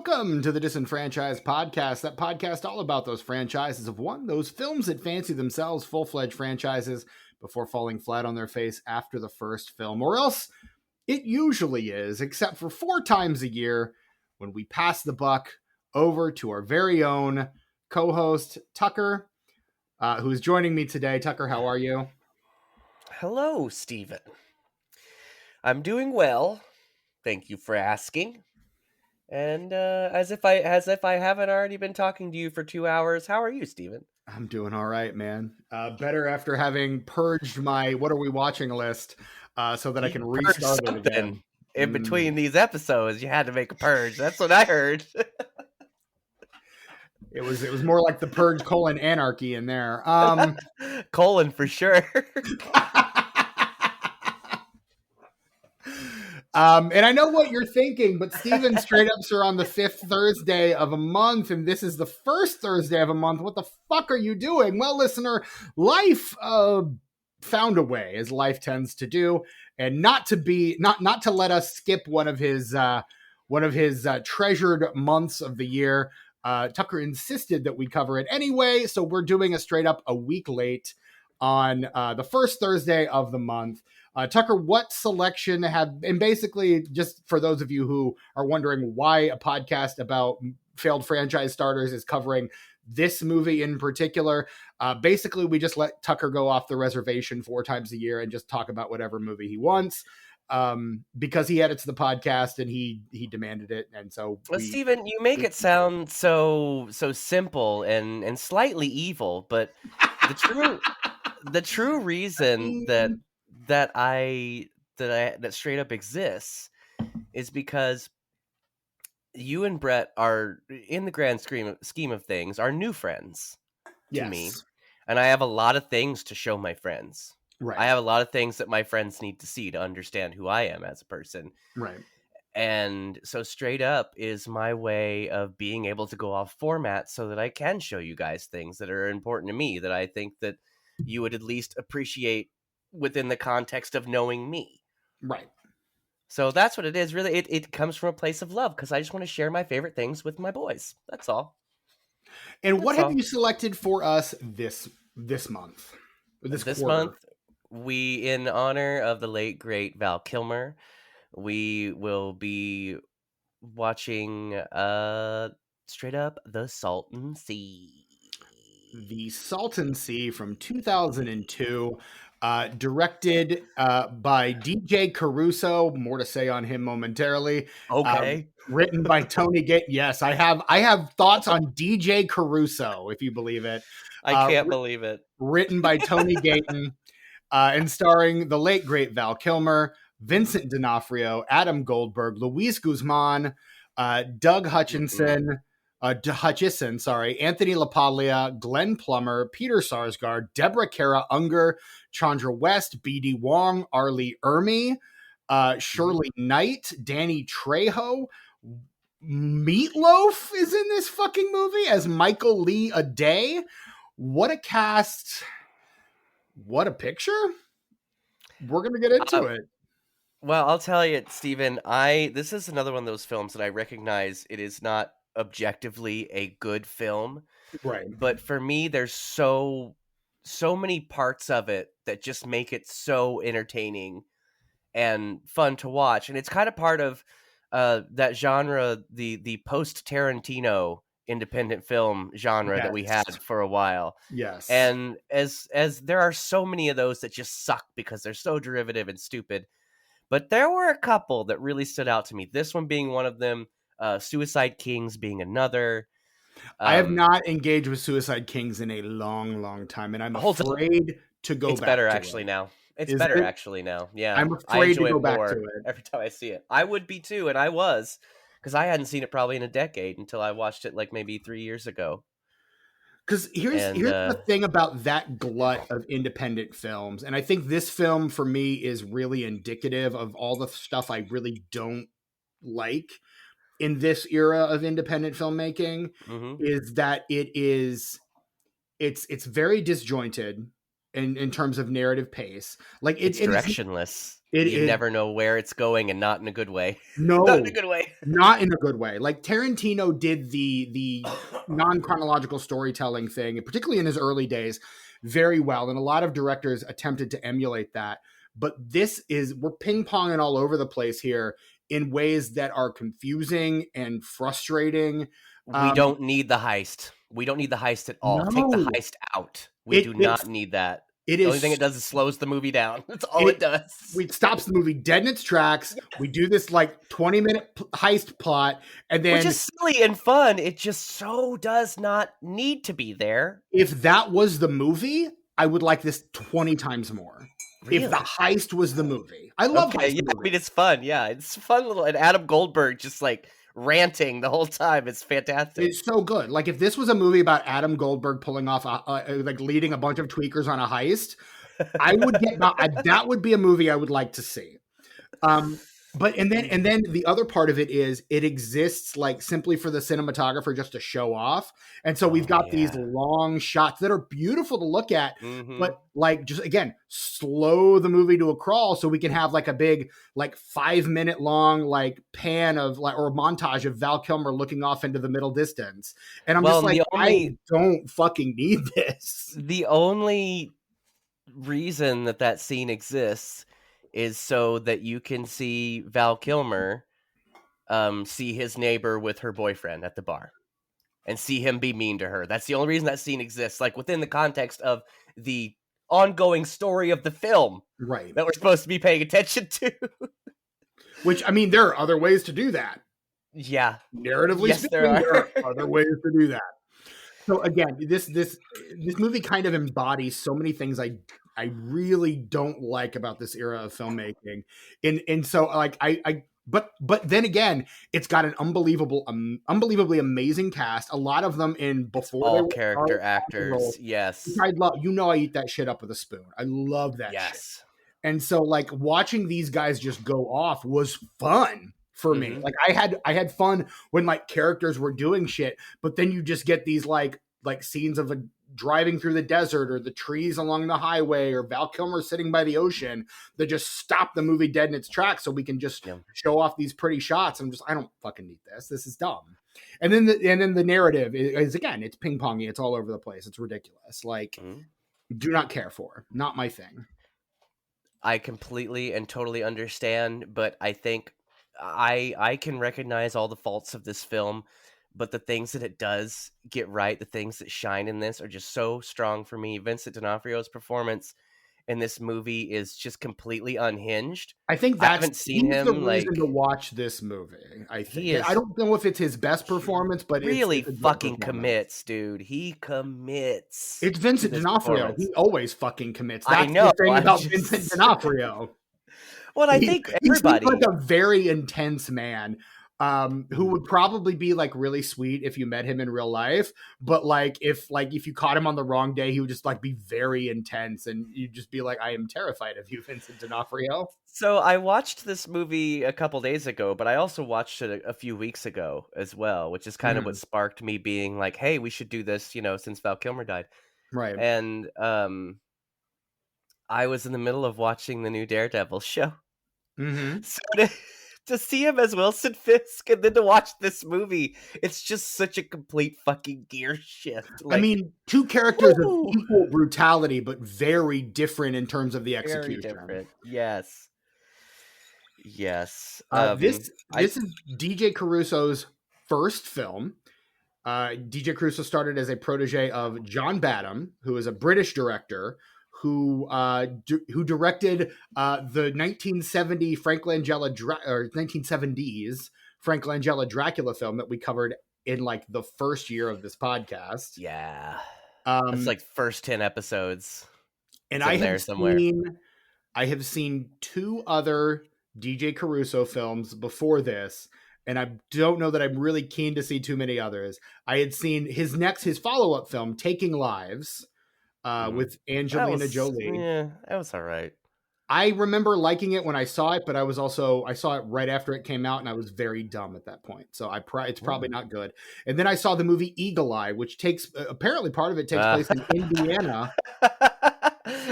Welcome to the Disenfranchised Podcast, that podcast all about those franchises of one, those films that fancy themselves full-fledged franchises before falling flat on their face after the first film, or else it usually is, except for 4 times a year when we pass the buck over to our very own co-host, Tucker, who's joining me today. Tucker, how are you? Hello, Stephen. I'm doing well. Thank you for asking. And as if I haven't already been talking to you for 2 hours, how are you, Stephen? I'm doing all right, man. Better after having purged my "What are we watching" list, so that I can restart it again. In between these episodes, you had to make a purge. That's what I heard. It was more like the purge : anarchy in there. Colon for sure. And I know what you're thinking, but Steven straight ups are on the 5th Thursday of a month, and this is the first Thursday of a month. What the fuck are you doing? Well, listener, life found a way, as life tends to do, and not to let us skip one of his treasured months of the year. Tucker insisted that we cover it anyway, so we're doing a week late on the first Thursday of the month. Tucker, what selection and basically just for those of you who are wondering why a podcast about failed franchise starters is covering this movie in particular, basically we just let Tucker go off the reservation 4 times a year and just talk about whatever movie he wants, because he edits the podcast and he demanded it. And so Stephen, you make it sound so simple and slightly evil, but the true reason that straight up exists is because you and Brett are, in the grand scheme of things, are new friends to me, and I have a lot of things to show my friends. Right. I have a lot of things that my friends need to see to understand who I am as a person. Right. And so straight up is my way of being able to go off format so that I can show you guys things that are important to me, that I think that you would at least appreciate within the context of knowing me. Right. So that's what it is. Really, it comes from a place of love because I just want to share my favorite things with my boys. That's all. And what have you selected for us this month? This month, we, in honor of the late, great Val Kilmer, we will be watching straight up the Salton Sea. The Salton Sea from 2002, directed by DJ Caruso. More to say on him momentarily. Okay. Written by Tony Gayton. Yes, I have thoughts on DJ Caruso, if you believe it. I can't believe it. Written by Tony Gayton, and starring the late great Val Kilmer, Vincent D'Onofrio, Adam Goldberg, Luis Guzman, Doug Hutchison, Anthony LaPaglia, Glenn Plummer, Peter Sarsgaard, Deborah Kara Unger, Chandra West, B.D. Wong, Arlie Ermy, Shirley Knight, Danny Trejo. Meatloaf is in this fucking movie as Michael Lee Aday. What a cast. What a picture. We're going to get into it. Well, I'll tell you, Stephen, this is another one of those films that I recognize it is not objectively a good film. Right. But for me, there's so many parts of it that just make it so entertaining and fun to watch. And it's kind of part of that genre, the post-Tarantino independent film genre that we had for a while. Yes. And as there are so many of those that just suck because they're so derivative and stupid. But there were a couple that really stood out to me. This one being one of them, Suicide Kings being another. I have not engaged with Suicide Kings in a long, long time, and I'm afraid to go back to it. It's better actually now. It's better actually now. Yeah. I'm afraid to go back to it. Every time I see it. I would be too, and I was. Because I hadn't seen it probably in a decade until I watched it like maybe 3 years ago. Because here's the thing about that glut of independent films, and I think this film for me is really indicative of all the stuff I really don't like in this era of independent filmmaking, is that it's very disjointed. in terms of narrative pace. Like It's and directionless. it You is never know where it's going, and not in a good way. Not in a no, good way. not in a good way. Like Tarantino did the non-chronological storytelling thing, particularly in his early days, very well. And a lot of directors attempted to emulate that. But we're ping-ponging all over the place here in ways that are confusing and frustrating. We don't need the heist. We don't need the heist at all. Take the No, heist out. We do not need that. it The only thing is it does is slows the movie down. That's all it it does. it stops the movie dead in its tracks. We do this like 20-minute heist plot, and Which then is silly and fun. It just so does not need to be there. if that was the movie, I would like this 20 times more. Really? If the heist was the movie. I love Okay, heist yeah, I movies. mean, it's fun. Yeah, it's fun little. And Adam Goldberg just like ranting the whole time. It's fantastic. It's so good. Like if this was a movie about Adam Goldberg pulling off, like leading a bunch of tweakers on a heist, I would get that would be a movie I would like to see. But and then the other part of it is it exists like simply for the cinematographer just to show off. And so we've got these long shots that are beautiful to look at, but like just again, slow the movie to a crawl so we can have like a big like 5-minute long like pan of like or a montage of Val Kilmer looking off into the middle distance. And I'm just like, I don't fucking need this. The only reason that scene exists is so that you can see Val Kilmer see his neighbor with her boyfriend at the bar and see him be mean to her. That's the only reason that scene exists, like within the context of the ongoing story of the film, right? That we're supposed to be paying attention to. Which, I mean, there are other ways to do that. Yeah. Narratively yes, speaking, there are other ways to do that. So again, this movie kind of embodies so many things I really don't like about this era of filmmaking. And so like but then again, it's got an unbelievably amazing cast. A lot of them in before all character actors. Yes. I love, I eat that shit up with a spoon. I love that shit. And so like watching these guys just go off was fun for me. Like I had fun when like characters were doing shit, but then you just get these like scenes of driving through the desert or the trees along the highway or Val Kilmer sitting by the ocean that just stop the movie dead in its tracks so we can just show off these pretty shots. I don't fucking need this. This is dumb. And then the narrative is again, it's ping pongy. It's all over the place. It's ridiculous. Like do not care for, not my thing. I completely and totally understand, but I think I can recognize all the faults of this film, but the things that it does get right, the things that shine in this are just so strong for me. Vincent D'Onofrio's performance in this movie is just completely unhinged. I think I haven't seen him the reason to watch this movie. I think I don't know if it's his best performance, but really it's fucking commits, dude. He commits. It's Vincent D'Onofrio. He always fucking commits. That's I know. The thing about Vincent D'Onofrio. Well, I think everybody. He's like a very intense man. Who would probably be like really sweet if you met him in real life, but like if you caught him on the wrong day, he would just like be very intense, and you'd just be like, I am terrified of you, Vincent D'Onofrio. So I watched this movie a couple days ago, but I also watched it a few weeks ago as well, which is kind of what sparked me being like, hey, we should do this, since Val Kilmer died. Right. And I was in the middle of watching the new Daredevil show. So to see him as Wilson Fisk and then to watch this movie, it's just such a complete fucking gear shift. Like, I mean, two characters of equal brutality, but very different in terms of the execution. Very different. Yes. This is DJ Caruso's first film. DJ Caruso started as a protege of John Badham, who is a British director who directed the 1970 1970s Frank Langella Dracula film that we covered in like the first year of this podcast. Yeah, it's like first 10 episodes. And I have seen two other DJ Caruso films before this, and I don't know that I'm really keen to see too many others. I had seen his follow-up film, Taking Lives. With Angelina Jolie. Yeah, that was all right. I remember liking it when I saw it, but I saw it right after it came out, and I was very dumb at that point. So it's probably not good. And then I saw the movie Eagle Eye, which apparently part of it takes place in Indiana.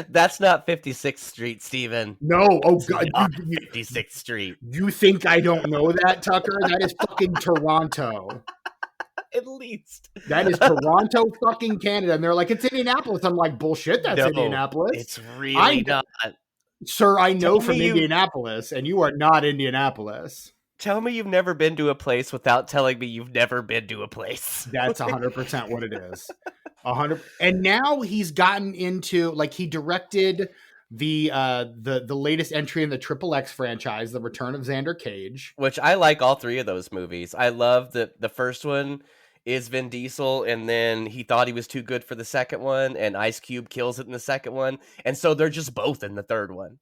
That's not 56th Street, Steven. No, oh It's God, not 56th Street. you think I don't know that, Tucker? That is fucking Toronto. At least. That is Toronto, fucking Canada. And they're like, it's Indianapolis. I'm like, bullshit, that's No, Indianapolis. it's really not. Sir, I know Tell me from Indianapolis, and you are not Indianapolis. Tell me you've never been to a place without telling me you've never been to a place. That's 100% what it is. 100. And now he's gotten into, like, he directed the latest entry in the Triple X franchise, The Return of Xander Cage. Which I like all three of those movies. I love that the first one is Vin Diesel, and then he thought he was too good for the second one, and Ice Cube kills it in the second one, and so they're just both in the third one.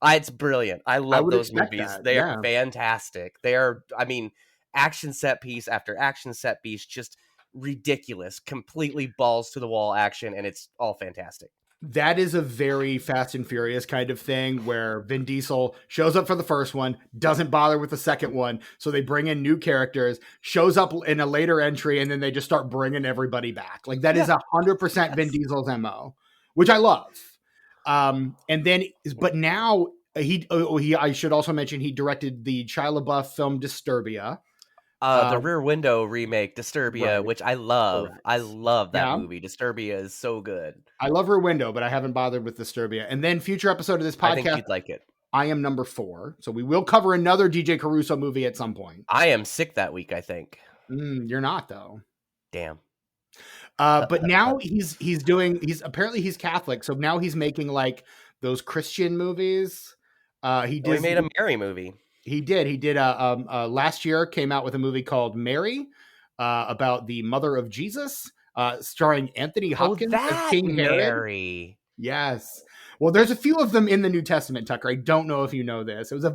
It's brilliant. I love those movies. They are fantastic. They are, I mean, action set piece after action set piece, just ridiculous, completely balls to the wall action, and it's all fantastic. That is a very Fast and Furious kind of thing where Vin Diesel shows up for the first one, doesn't bother with the second one, so they bring in new characters, shows up in a later entry, and then they just start bringing everybody back. Like, that is 100% Vin Diesel's MO, which I love. And then, but now I should also mention he directed the Shia LaBeouf film Disturbia. The Rear Window remake, Disturbia, right. Which I love. Correct. I love that movie. Disturbia is so good. I love Rear Window, but I haven't bothered with Disturbia. And then future episode of this podcast, I think you'd like it. I Am Number 4. So we will cover another DJ Caruso movie at some point. I am sick that week, I think. You're not, though. Damn. But now he's Catholic, so now he's making like those Christian movies. He made a Mary movie. He did. Last year came out with a movie called Mary, about the mother of Jesus, starring Anthony Hopkins as King Mary. Herod. Yes. Well, there's a few of them in the New Testament, Tucker. I don't know if you know this. It was a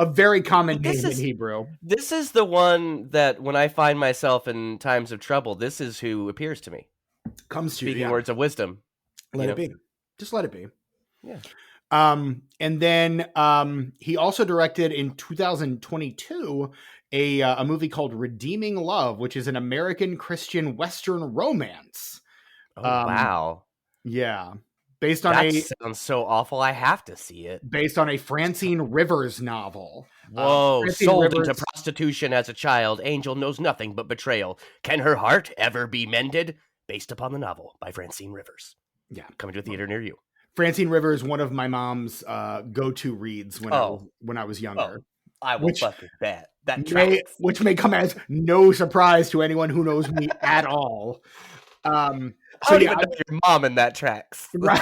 very common name in Hebrew. This is the one that when I find myself in times of trouble, this is who appears to me. Comes to you. Speaking words of wisdom. Let it be. Just let it be. Yeah. And then he also directed in 2022 a movie called Redeeming Love, which is an American Christian Western romance. Oh, wow. Yeah. Based on sounds so awful. I have to see it. Based on a Francine Rivers novel. Whoa, sold into prostitution as a child, Angel knows nothing but betrayal. Can her heart ever be mended? Based upon the novel by Francine Rivers. Yeah. Coming to a theater near you. Francine Rivers, one of my mom's go-to reads when I was younger. I will fucking bet. Which may come as no surprise to anyone who knows me at all. I don't even know your mom in that tracks. Right.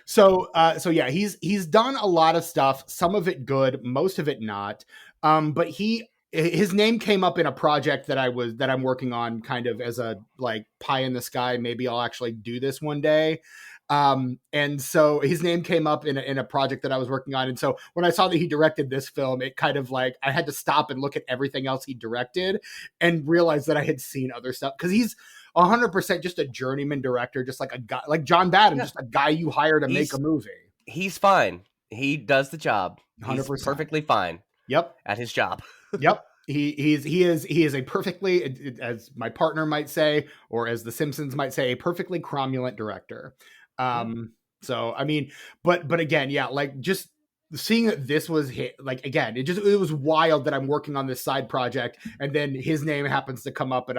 So yeah, he's done a lot of stuff, some of it good, most of it not. But his name came up in a project that I'm working on kind of as a like pie in the sky. Maybe I'll actually do this one day. And so his name came up in a project that I was working on. And so when I saw that he directed this film, it kind of like, I had to stop and look at everything else he directed and realize that I had seen other stuff. Cause he's 100% just a journeyman director, just like a guy, like John Badham, just a guy you hire to make a movie. He's fine. He does the job. 100%. He's perfectly fine. Yep. At his job. Yep. He is a perfectly, as my partner might say, or as the Simpsons might say, a perfectly cromulent director. So, I mean, but again, yeah, like just seeing that this was hit, like, again, it was wild that I'm working on this side project and then his name happens to come up and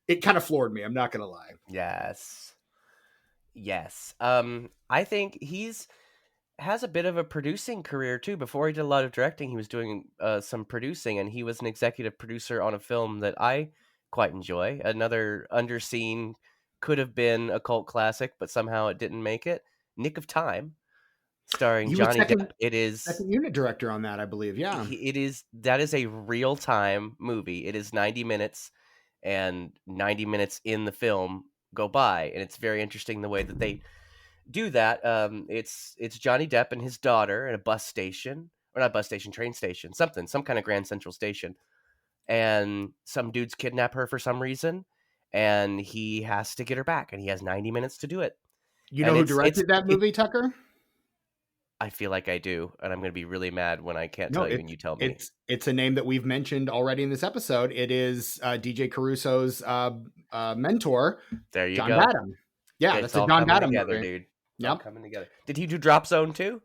it kind of floored me. I'm not going to lie. Yes. I think has a bit of a producing career too. Before he did a lot of directing, he was doing some producing, and he was an executive producer on a film that I quite enjoy. Another underseen, could have been a cult classic, but somehow it didn't make it. Nick of Time, starring Johnny Depp. It is second unit director on that, I believe. Yeah, that is a real time movie. It is 90 minutes, and 90 minutes in the film go by, and it's very interesting the way that they do that. It's Johnny Depp and his daughter at a bus station, or not bus station, train station, some kind of Grand Central Station, and some dudes kidnap her for some reason, and he has to get her back, and he has 90 minutes to do it. You know who directed that movie, Tucker? I feel like I do, and I'm going to be really mad when I can't No, tell you and you tell me. it's a name that we've mentioned already in this episode. It is DJ Caruso's mentor, There you John go. Badham. Yeah, It's that's a all John coming Badham together, movie. dude. It's all Yep. coming together. Did he do Drop Zone too?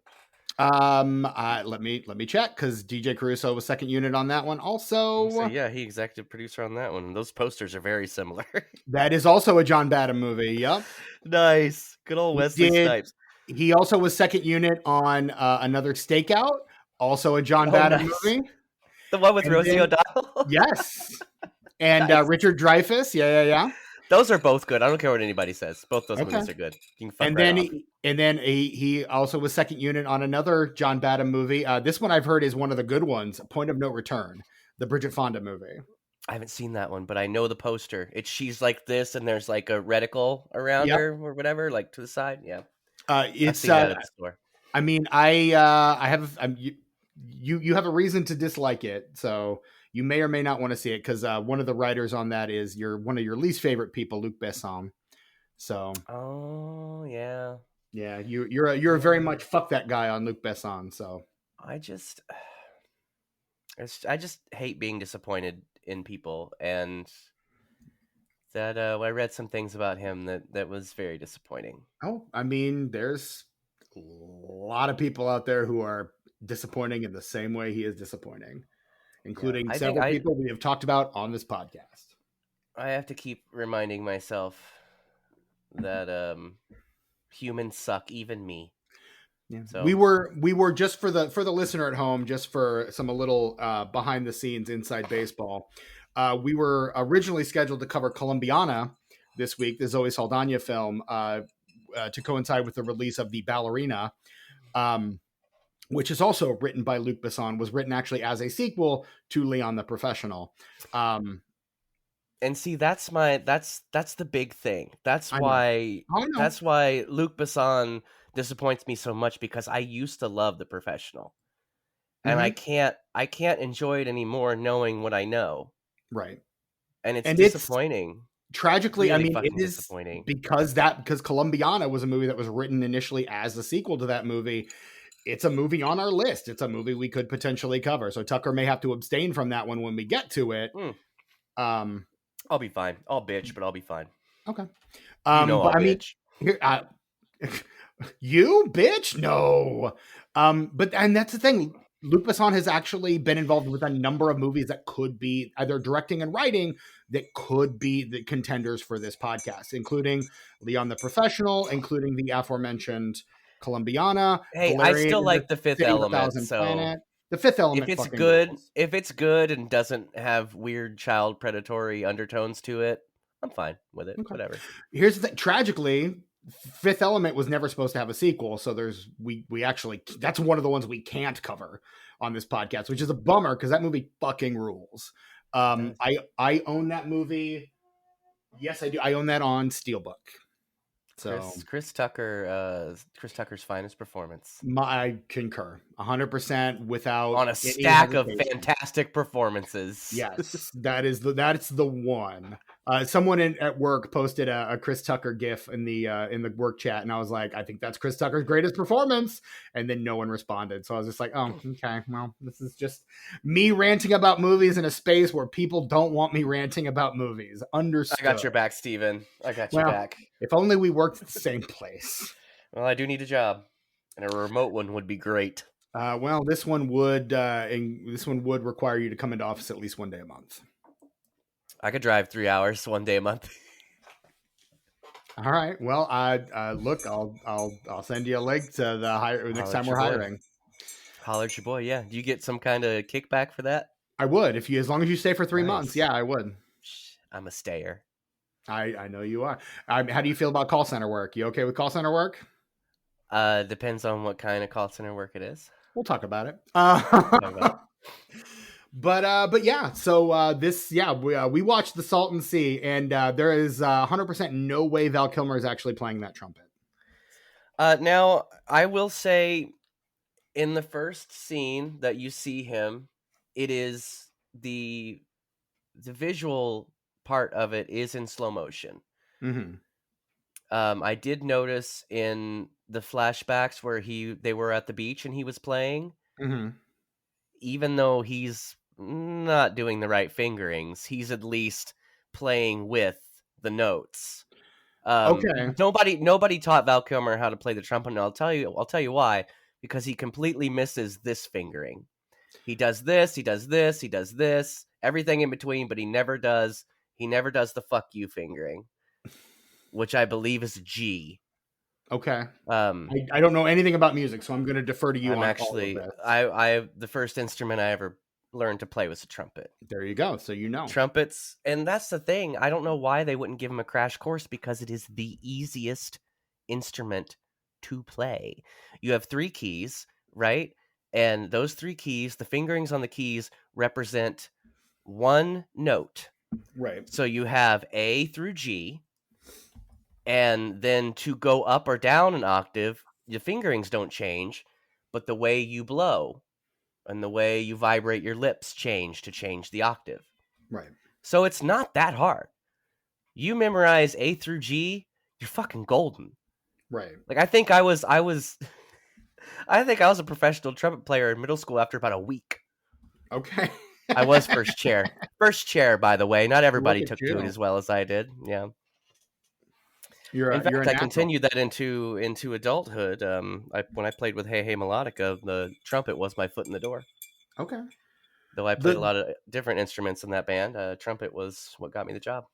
Let me check, because DJ Caruso was second unit on that one. Also, So yeah, he executive producer on that one. Those posters are very similar. that is also a John Badham movie. Yep. Nice. Good old Wesley Snipes. He also was second unit on another Stakeout, also a John Badham movie. The one with And Rosie then, O'Donnell? yes. And Nice. Richard Dreyfuss. Yeah. Those are both good. I don't care what anybody says. Both those movies are good. You can fuck And right then off. he also was second unit on another John Badham movie. This one I've heard is one of the good ones, Point of No Return, the Bridget Fonda movie. I haven't seen that one, but I know the poster. She's like this, and there's like a reticle around her or whatever, like to the side. Yeah, It's I've seen that at the store. I mean, I have you have a reason to dislike it, so you may or may not want to see it, because one of the writers on that is one of your least favorite people, Luc Besson. So, oh yeah, you're very much fuck that guy on Luc Besson. So I just hate being disappointed in people, and that I read some things about him that was very disappointing. Oh, I mean, there's a lot of people out there who are disappointing in the same way he is disappointing, including several people we have talked about on this podcast. I have to keep reminding myself that humans suck, even me. Yeah. So we were just for the listener at home, just for some a little behind the scenes inside baseball. We were originally scheduled to cover Colombiana this week, the Zoe Saldana film, to coincide with the release of The Ballerina, which is also written by Luc Besson, was written actually as a sequel to Leon the Professional. And see, that's the big thing. That's why Luc Besson disappoints me so much, because I used to love The Professional. And I can't enjoy it anymore knowing what I know. Right. And it's disappointing. Tragically, really, I mean, it is disappointing because Colombiana was a movie that was written initially as a sequel to that movie. It's a movie on our list. It's a movie we could potentially cover. So Tucker may have to abstain from that one when we get to it. I'll be fine. I'll bitch, but I'll be fine. Okay. I'll bitch. Here, you bitch? No. And that's the thing. Luc Besson has actually been involved with a number of movies that could be either directing and writing that could be the contenders for this podcast, including Leon the Professional, including the aforementioned Colombiana. Hey, I still like The Fifth Element. So The Fifth Element, if it's good and doesn't have weird child predatory undertones to it, I'm fine with it. Okay. Whatever. Here's the thing. Tragically, Fifth Element was never supposed to have a sequel, so we actually, that's one of the ones we can't cover on this podcast, which is a bummer, because that movie fucking rules. I own that movie. Yes, I do. I own that on Steelbook. So Chris Tucker's finest performance. I concur 100% without on a stack of fantastic performances. Yes, that's the one. Someone at work posted a Chris Tucker gif in the work chat, and I was like, I think that's Chris Tucker's greatest performance, and then no one responded. So I was just like, oh, okay, well, this is just me ranting about movies in a space where people don't want me ranting about movies. Understood. I got your back, Steven. I got your back. If only we worked at the same place. Well, I do need a job, and a remote one would be great. Well, this one would require you to come into office at least one day a month. I could drive 3 hours one day a month. All right. Well, look, I'll send you a link to the next time we're hiring. Holler at your boy. Yeah. Do you get some kind of kickback for that? I would, as long as you stay for 3 months. Yeah, I would. I'm a stayer. I know you are. How do you feel about call center work? You okay with call center work? Depends on what kind of call center work it is. We'll talk about it. But yeah, so we watched the Salton Sea, and there is 100% no way Val Kilmer is actually playing that trumpet. Now, I will say, in the first scene that you see him, it is the visual part of it is in slow motion. Mm-hmm. I did notice in the flashbacks where they were at the beach and he was playing, Mm-hmm. even though he's not doing the right fingerings, he's at least playing with the notes. Okay. Nobody taught Val Kilmer how to play the trumpet, and I'll tell you why. Because he completely misses this fingering. He does this, he does this, he does this, everything in between, but he never does the fuck you fingering, which I believe is a G. Okay. Um, I don't know anything about music, so I'm going to defer to you I'm on all of actually this. I the first instrument I ever learned to play was a trumpet. There you go. So you know. Trumpets, and that's the thing. I don't know why they wouldn't give him a crash course, because it is the easiest instrument to play. You have 3 keys, right? And those 3 keys, the fingerings on the keys represent one note. Right. So you have A through G, and then to go up or down an octave, the fingerings don't change, but the way you blow and the way you vibrate your lips change to change the octave. Right. So it's not that hard. You memorize A through G, you're fucking golden. Right. Like, I think I was I think I was a professional trumpet player in middle school after about a week. Okay. I was first chair. First chair, by the way. Not Look everybody at took to it you. as well as I did. Yeah. In You're fact, a I natural. continued that into adulthood. When I played with Hey Hey Melodica, the trumpet was my foot in the door. Okay. Though I played a The lot of different instruments in that band, trumpet was what got me the job.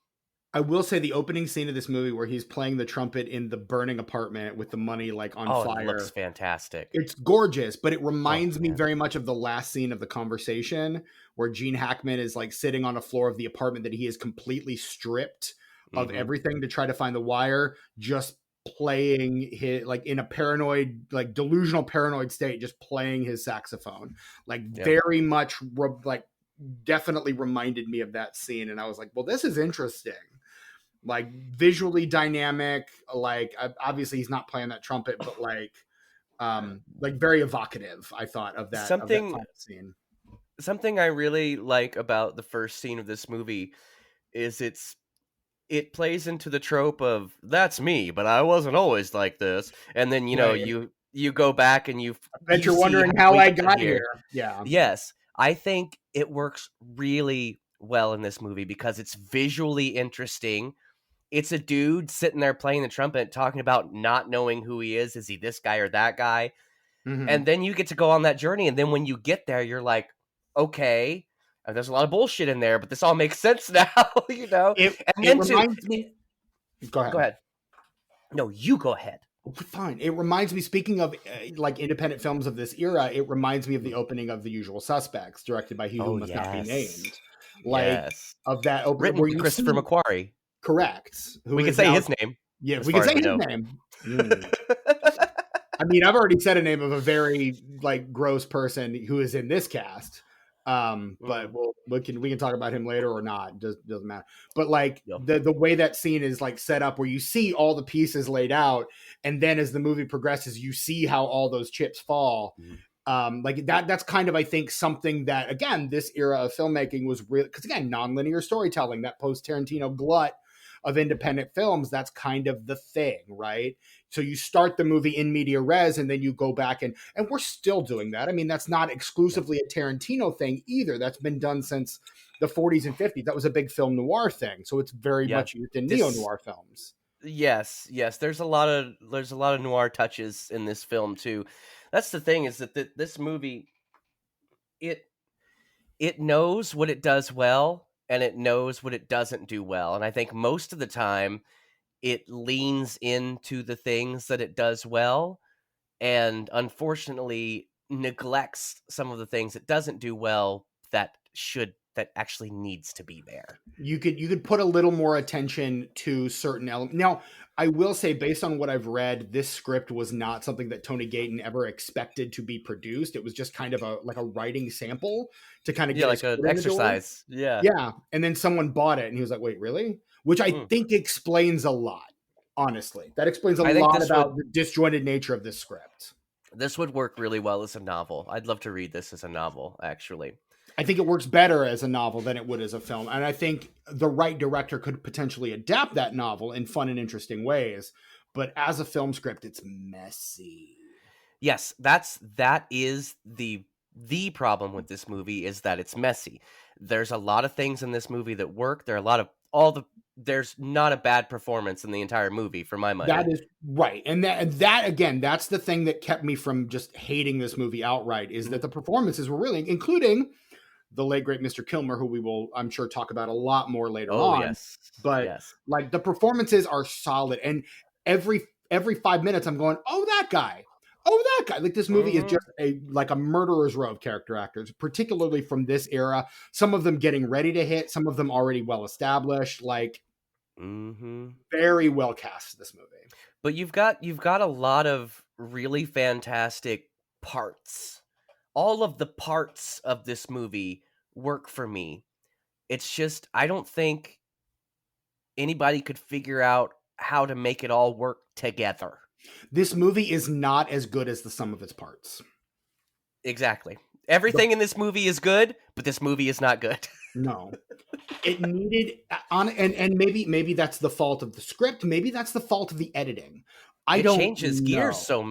I will say the opening scene of this movie where he's playing the trumpet in the burning apartment with the money like on Oh, it looks fire. fantastic. It's gorgeous, but it Oh reminds me man. very much of the last scene of The Conversation where Gene Hackman is like sitting on a floor of the apartment that he is completely stripped of Mm-hmm. everything to try to find the wire, just playing his like in a paranoid, like delusional paranoid state, just playing his saxophone. Like Yep. very much like definitely reminded me of that scene. And I was like, well, this is interesting. Like visually dynamic, like obviously he's not playing that trumpet, but like very evocative, I thought of that Something final scene. something I really like about the first scene of this movie is it plays into the trope of that's me, but I wasn't always like this. And then Right. you go back and I bet you you're see wondering how how we I get got here. here. Yeah. Yes, I think it works really well in this movie because it's visually interesting. It's a dude sitting there playing the trumpet, talking about not knowing who he is. Is he this guy or that guy? Mm-hmm. And then you get to go on that journey. And then when you get there, you're like, okay, there's a lot of bullshit in there, but this all makes sense now, It And it then reminds me. Go go ahead. ahead. No, you go ahead. Fine. It reminds me. Speaking of like independent films of this era, it reminds me of the opening of The Usual Suspects, directed by He Who Oh, Must Not Be yes. Named. Like Yes. of that opening Written where by you Christopher see McQuarrie. correct, who We can is say now his name, yeah, as we can far as say we his know. name. I mean, I've already said a name of a very like gross person who is in this cast. But we can talk about him later or not. Doesn't matter. But like Yep. the way that scene is like set up, where you see all the pieces laid out, and then as the movie progresses, you see how all those chips fall. Like that's kind of I think something that again this era of filmmaking was real because again nonlinear storytelling, that post Tarantino glut of independent films, that's kind of the thing, right? So you start the movie in media res and then you go back and we're still doing that. I mean, that's not exclusively a Tarantino thing either. That's been done since the 40s and 50s. That was a big film noir thing. So it's very Yeah. much used in neo noir films. Yes. There's a lot of noir touches in this film too. That's the thing is that this movie it knows what it does well and it knows what it doesn't do well. And I think most of the time it leans into the things that it does well and unfortunately neglects some of the things it doesn't do well that actually needs to be there. You could put a little more attention to certain elements. Now, I will say, based on what I've read, this script was not something that Tony Gayton ever expected to be produced. It was just kind of a writing sample to kind of Yeah, get his like an foot in the door. exercise. Yeah. Yeah, and then someone bought it, and he was like, "Wait, really?" Which I Mm. think explains a lot. Honestly, that explains a I think lot about the disjointed nature of this script. this would work really well as a novel. I'd love to read this as a novel, actually. I think it works better as a novel than it would as a film. And I think the right director could potentially adapt that novel in fun and interesting ways. But as a film script, it's messy. Yes, that is the problem with this movie, is that it's messy. There's a lot of things in this movie that work. There are a lot of there's not a bad performance in the entire movie for my money. That is right. And that again, that's the thing that kept me from just hating this movie outright, is that the performances were really, including the late great Mr. Kilmer, who we will, I'm sure, talk about a lot more later Oh, on. yes. But Yes. like, the performances are solid, and every 5 minutes I'm going, oh, that guy. Oh, that guy. Like, this movie is just a murderer's row of character actors, particularly from this era. Some of them getting ready to hit, some of them already well established. Like, very well cast, this movie. But you've got a lot of really fantastic parts. All of the parts of this movie work for me. It's just, I don't think anybody could figure out how to make it all work together. This movie is not as good as the sum of its parts. Exactly. Everything in this movie is good, but this movie is not good. No. It needed and maybe that's the fault of the script. Maybe that's the fault of the editing. I don't changes know. gears so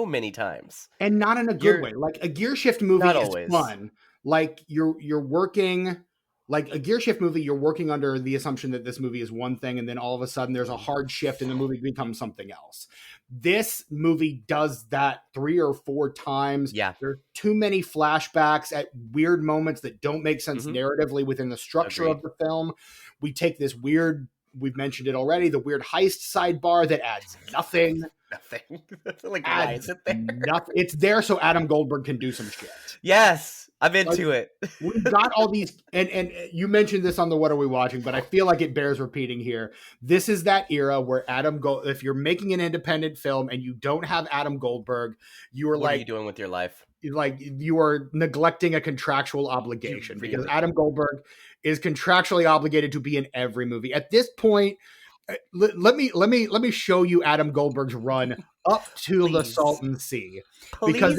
many times. And not in a good way. Like, a gear shift movie Not is always. fun. Like, you're working, like a gear shift movie, you're working under the assumption that this movie is one thing, and then all of a sudden there's a hard shift and the movie becomes something else. This movie does that 3 or 4 times. Yeah. There are too many flashbacks at weird moments that don't make sense narratively within the structure of the film. We take this weird, we've mentioned it already, the weird heist sidebar that adds nothing. Nothing. Like, why is it there? Nothing. It's there so Adam Goldberg can do some shit. Yes, I'm into it. We've got all these, and you mentioned this on the What Are We Watching, but I feel like it bears repeating here. This is that era where if you're making an independent film and you don't have Adam Goldberg, you are what are you doing with your life? Like, you are neglecting a contractual obligation, because Adam Goldberg is contractually obligated to be in every movie. At this point, let me show you Adam Goldberg's run up to the Salton Sea, because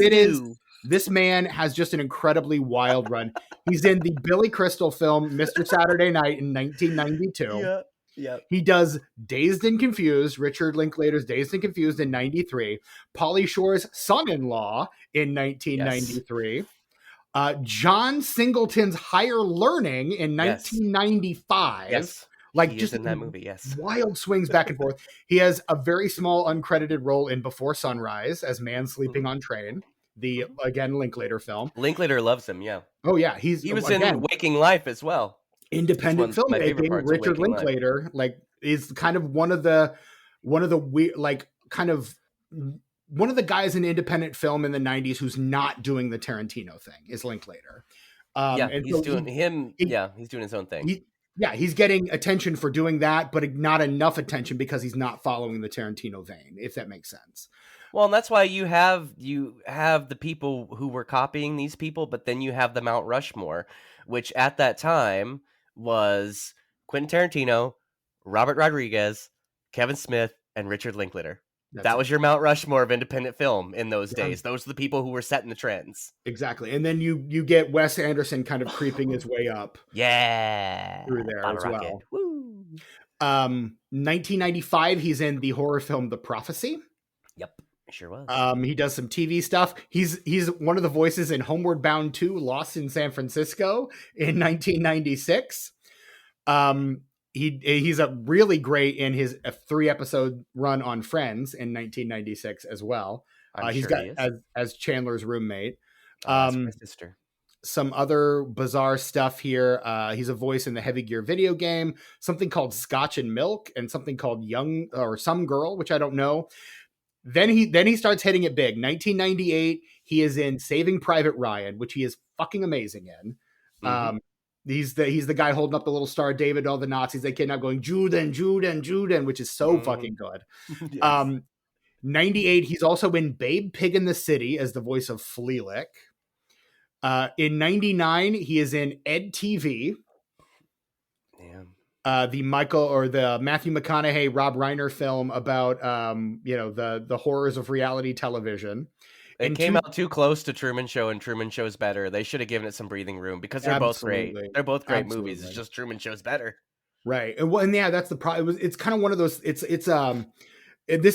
this man has just an incredibly wild run. He's in the Billy Crystal film Mr. Saturday Night in 1992. Yeah. He does Dazed and Confused, Richard Linklater's Dazed and Confused in 93. Pauly Shore's Son-in-Law in 1993. Yes. John Singleton's Higher Learning in 1995. Yes. Like, he just is in that movie, yes. Wild swings back and forth. He has a very small uncredited role in Before Sunrise as Man Sleeping on Train, the, again, Linklater film. Linklater loves him, yeah. Oh, yeah. He was in Waking Life as well. Independent filmmaking. Richard Linklater, like, is kind of one of the weird, like, kind of one of the guys in independent film in the 90s who's not doing the Tarantino thing, is Linklater. And he's doing he's doing his own thing. He's getting attention for doing that, but not enough attention because he's not following the Tarantino vein, if that makes sense. Well, and that's why you have the people who were copying these people, but then you have the Mount Rushmore, which at that time was Quentin Tarantino, Robert Rodriguez, Kevin Smith, and Richard Linklater. That was your Mount Rushmore of independent film in those days. Those are the people who were setting the trends. Exactly. And then you get Wes Anderson kind of creeping his way up. Yeah. Through there Bottle as rocket. well. Woo. 1995, he's in the horror film The Prophecy. Yep. Sure was. He does some TV stuff. He's one of the voices in Homeward Bound 2, Lost in San Francisco in 1996. He's a really great in his 3-episode run on Friends in 1996 as well. He's got as Chandler's roommate. That's my sister. Some other bizarre stuff here. He's a voice in the Heavy Gear video game, something called Scotch and Milk, and something called Young or Some Girl, which I don't know. Then he starts hitting it big. 1998, he is in Saving Private Ryan, which he is fucking amazing in. He's the guy holding up the little Star of David, all the Nazis they kidnap, going Juden, Juden, Juden, which is so fucking good. Yes. 98, he's also in Babe Pig in the City as the voice of Fleelick. In 99, he is in Ed TV. The Matthew McConaughey, Rob Reiner film about the horrors of reality television. It came out too close to Truman Show, and Truman Show's better. They should have given it some breathing room because they're both great. Absolutely. They're both great movies. Absolutely. It's just Truman Show's better. Right. And yeah, that's the problem. It's kind of one of those. This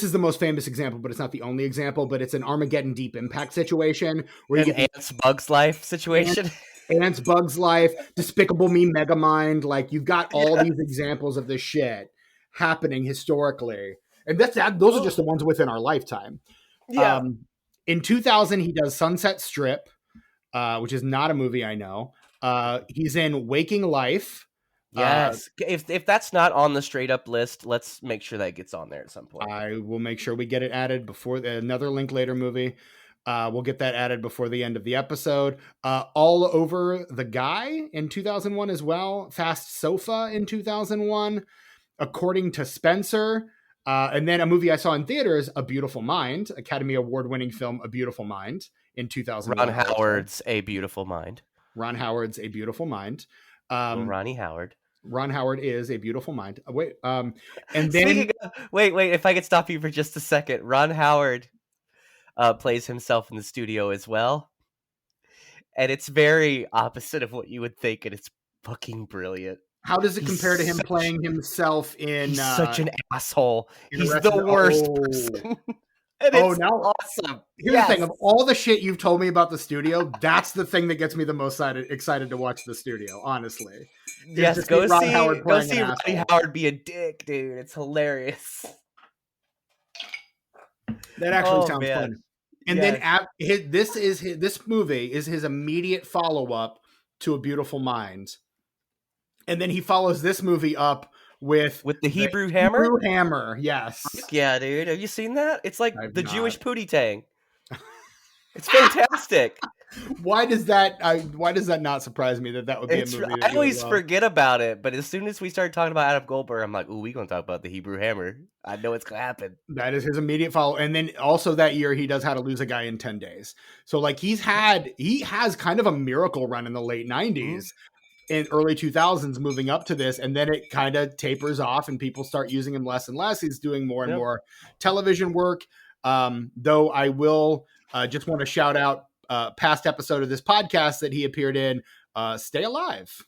is the most famous example, but it's not the only example. But it's an Armageddon Deep Impact situation where you An get Ants Bugs Life situation. Ants, Bugs Life, Despicable Me, Megamind. Like you've got all these examples of this shit happening historically, and those are just the ones within our lifetime. Yeah. In 2000, he does Sunset Strip, which is not a movie I know. He's in Waking Life. Yes. If that's not on the straight up list, let's make sure that gets on there at some point. I will make sure we get it added before another Linklater movie. We'll get that added before the end of the episode. All Over the Guy in 2001 as well. Fast Sofa in 2001. According to Spencer. And then a movie I saw in theaters, A Beautiful Mind, Academy Award-winning film, A Beautiful Mind in 2001. Ron Howard's A Beautiful Mind. Ron Howard's A Beautiful Mind. Ronnie Howard. Ron Howard is A Beautiful Mind. Wait, and then wait, if I could stop you for just a second. Ron Howard plays himself in the studio as well, and it's very opposite of what you would think, and it's fucking brilliant. How does it compare to him playing himself in? He's such an asshole. He's the worst person. And it's awesome. Here's the thing: of all the shit you've told me about the studio, that's the thing that gets me the most excited to watch the studio. Honestly, yes, go see Ronnie Howard be a dick, dude. It's hilarious. That actually sounds fun. And then this movie is his immediate follow up to A Beautiful Mind, and then he follows this movie up with the Hebrew Hammer. Hebrew Hammer, yes. Yeah, dude. Have you seen that? It's like the Jewish Pootie Tang. It's fantastic. Why does that not surprise me that would be a movie? I always forget about it, but as soon as we start talking about Adam Goldberg, I'm like, "Ooh, we're gonna talk about the Hebrew Hammer." I know it's gonna happen. That is his immediate follow, and then also that year he does How to Lose a Guy in 10 Days. So like he has kind of a miracle run in the late 90s. In early 2000s moving up to this, and then it kind of tapers off and people start using him less and less. He's doing more and more television work. Though I will just want to shout out past episode of this podcast that he appeared in, Stay Alive.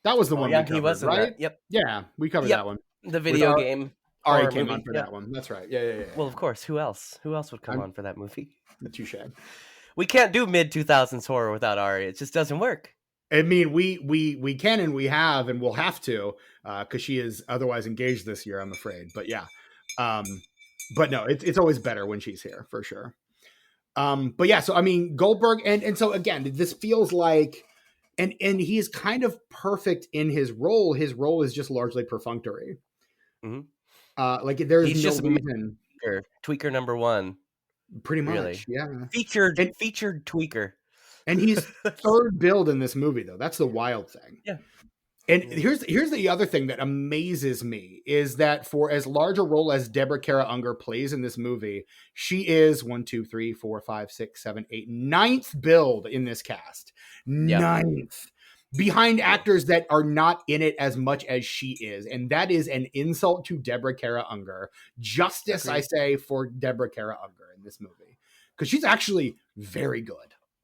That was the one we covered, he was right? Yep. Yeah, we covered that one. The video game. Ari came on for that one. That's right. Yeah. Well, of course. Who else? Who else would come on for that movie? Touche. We can't do mid-2000s horror without Ari. It just doesn't work. I mean, we can and we have and we'll have to because she is otherwise engaged this year, I'm afraid. But yeah, but no, it's always better when she's here for sure. But yeah, so I mean Goldberg and so again, this feels like and he is kind of perfect in his role. His role is just largely perfunctory. Mm-hmm. Like there's no reason. Tweaker number one, pretty much. Really. Yeah, featured tweaker. And he's third billed in this movie, though. That's the wild thing. Yeah. And here's the other thing that amazes me is that for as large a role as Deborah Kara Unger plays in this movie, she is 1, 2, 3, 4, 5, 6, 7, 8, ninth billed in this cast. Yeah. Ninth. Behind actors that are not in it as much as she is. And that is an insult to Deborah Kara Unger. Justice, I say, for Deborah Kara Unger in this movie. Because she's actually very good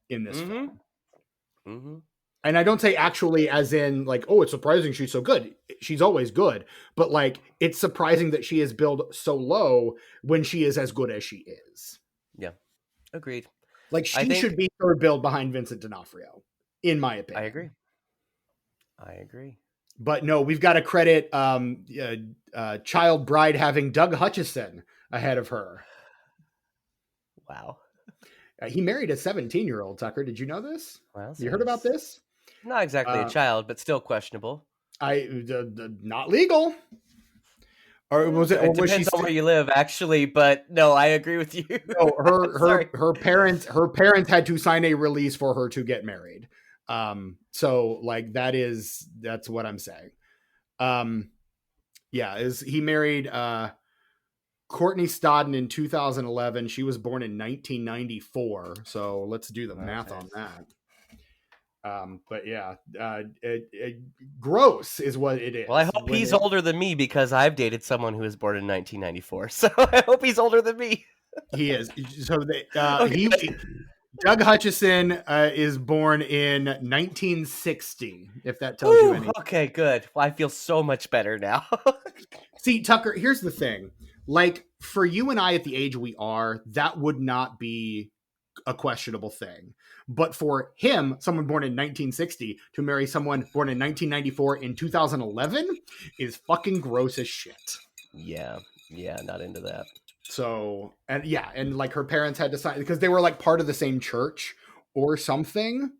in this film. Mm-hmm. And I don't say actually as in like, oh, it's surprising she's so good. She's always good. But like, it's surprising that she is billed so low when she is as good as she is. Yeah. Agreed. Like she should be third billed behind Vincent D'Onofrio, in my opinion. I agree. But no, we've got to credit child bride having Doug Hutchison ahead of her. Wow. He married a 17-year-old, Tucker. Did you know this? Well, you heard about this? Not exactly a child, but still questionable. Not legal. Or was it? Or it depends on where you live, actually. But no, I agree with you. No, her parents had to sign a release for her to get married. So like that's what I'm saying. He married Courtney Stodden in 2011. She was born in 1994. So let's do the math on that. But yeah, gross is what it is. Well, I hope he's older than me because I've dated someone who was born in 1994. So I hope he's older than me. He is. So Okay. Doug Hutchison is born in 1960. If that tells you Whew, anything. okay, good. Well, I feel so much better now. See, Tucker, here's the thing. Like, for you and I at the age we are, that would not be a questionable thing. But for him, someone born in 1960, to marry someone born in 1994 in 2011 is fucking gross as shit. Yeah, not into that. So, and yeah, and like her parents had to sign because they were like part of the same church or something.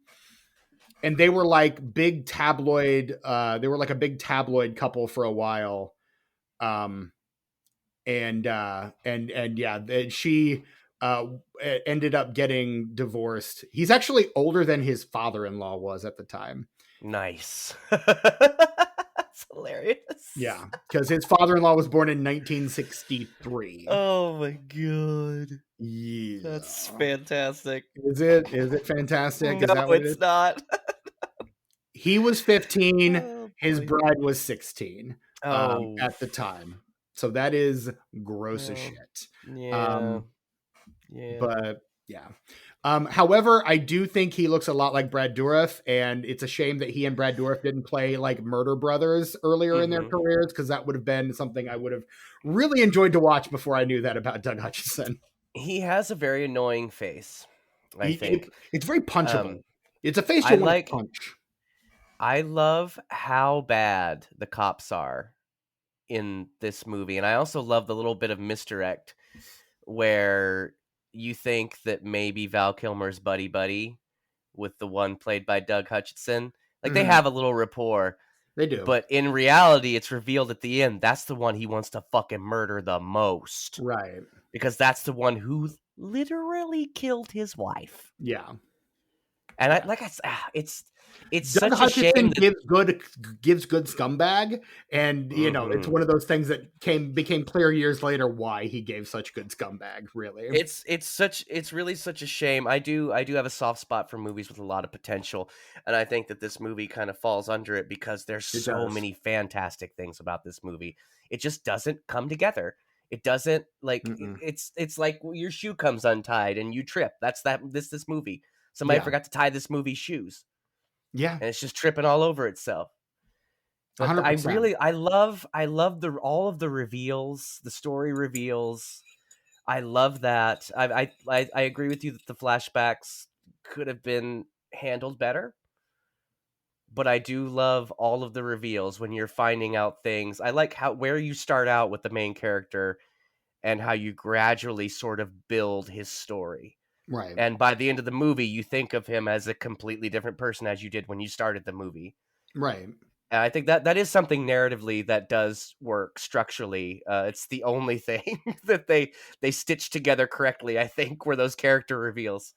And they were like big tabloid, they were like a big tabloid couple for a while. Um, and yeah, she ended up getting divorced. He's actually older than his father-in-law was at the time. Nice. That's hilarious. Yeah, because his father-in-law was born in 1963. Oh my god. Yeah, That's fantastic. is it fantastic? Is No, that what it is? it's not. He was 15. Oh His boy. bride was 16 Oh. at the time. So that is gross as Well, shit. yeah. Um, Yeah. but yeah. However, I do think he looks a lot like Brad Dourif, and it's a shame that he and Brad Dourif didn't play like murder brothers earlier in their Mm-hmm. careers, because that would have been something I would have really enjoyed to watch before I knew that about Doug Hutchison. He has a very annoying face, I think. It's very punchable. Um, It's a face I you'll want to like punch. I love how bad the cops are in this movie, and I also love the little bit of misdirect where you think that maybe Val Kilmer's buddy with the one played by Doug Hutchison, like they Mhm. have a little rapport, They do. but in reality, it's revealed at the end that's the one he wants to fucking murder the most, Right. because that's the one who literally killed his wife. Yeah. And it's Doug such a shame Hutchison that gives good scumbag, and you know it's Mhm. one of those things that became clear years later why he gave such good scumbag. Really, it's really such a shame. I do have a soft spot for movies with a lot of potential, and I think that this movie kind of falls under it because there's it so does. many fantastic things about this movie. It just doesn't come together. It doesn't like Mm-mm. it's like your shoe comes untied and you trip. That's this movie. Somebody Yeah, forgot to tie this movie's shoes, yeah, and it's just tripping all over itself. But I 100%. really I love the all of the reveals, the story reveals. I love that. I agree with you that the flashbacks could have been handled better, but I do love all of the reveals when you're finding out things. I like how where you start out with the main character and how you gradually sort of build his story. Right, And by the end of the movie, you think of him as a completely different person as you did when you started the movie. right. And I think that is something narratively that does work structurally. It's the only thing that they stitch together correctly, I think, were those character reveals.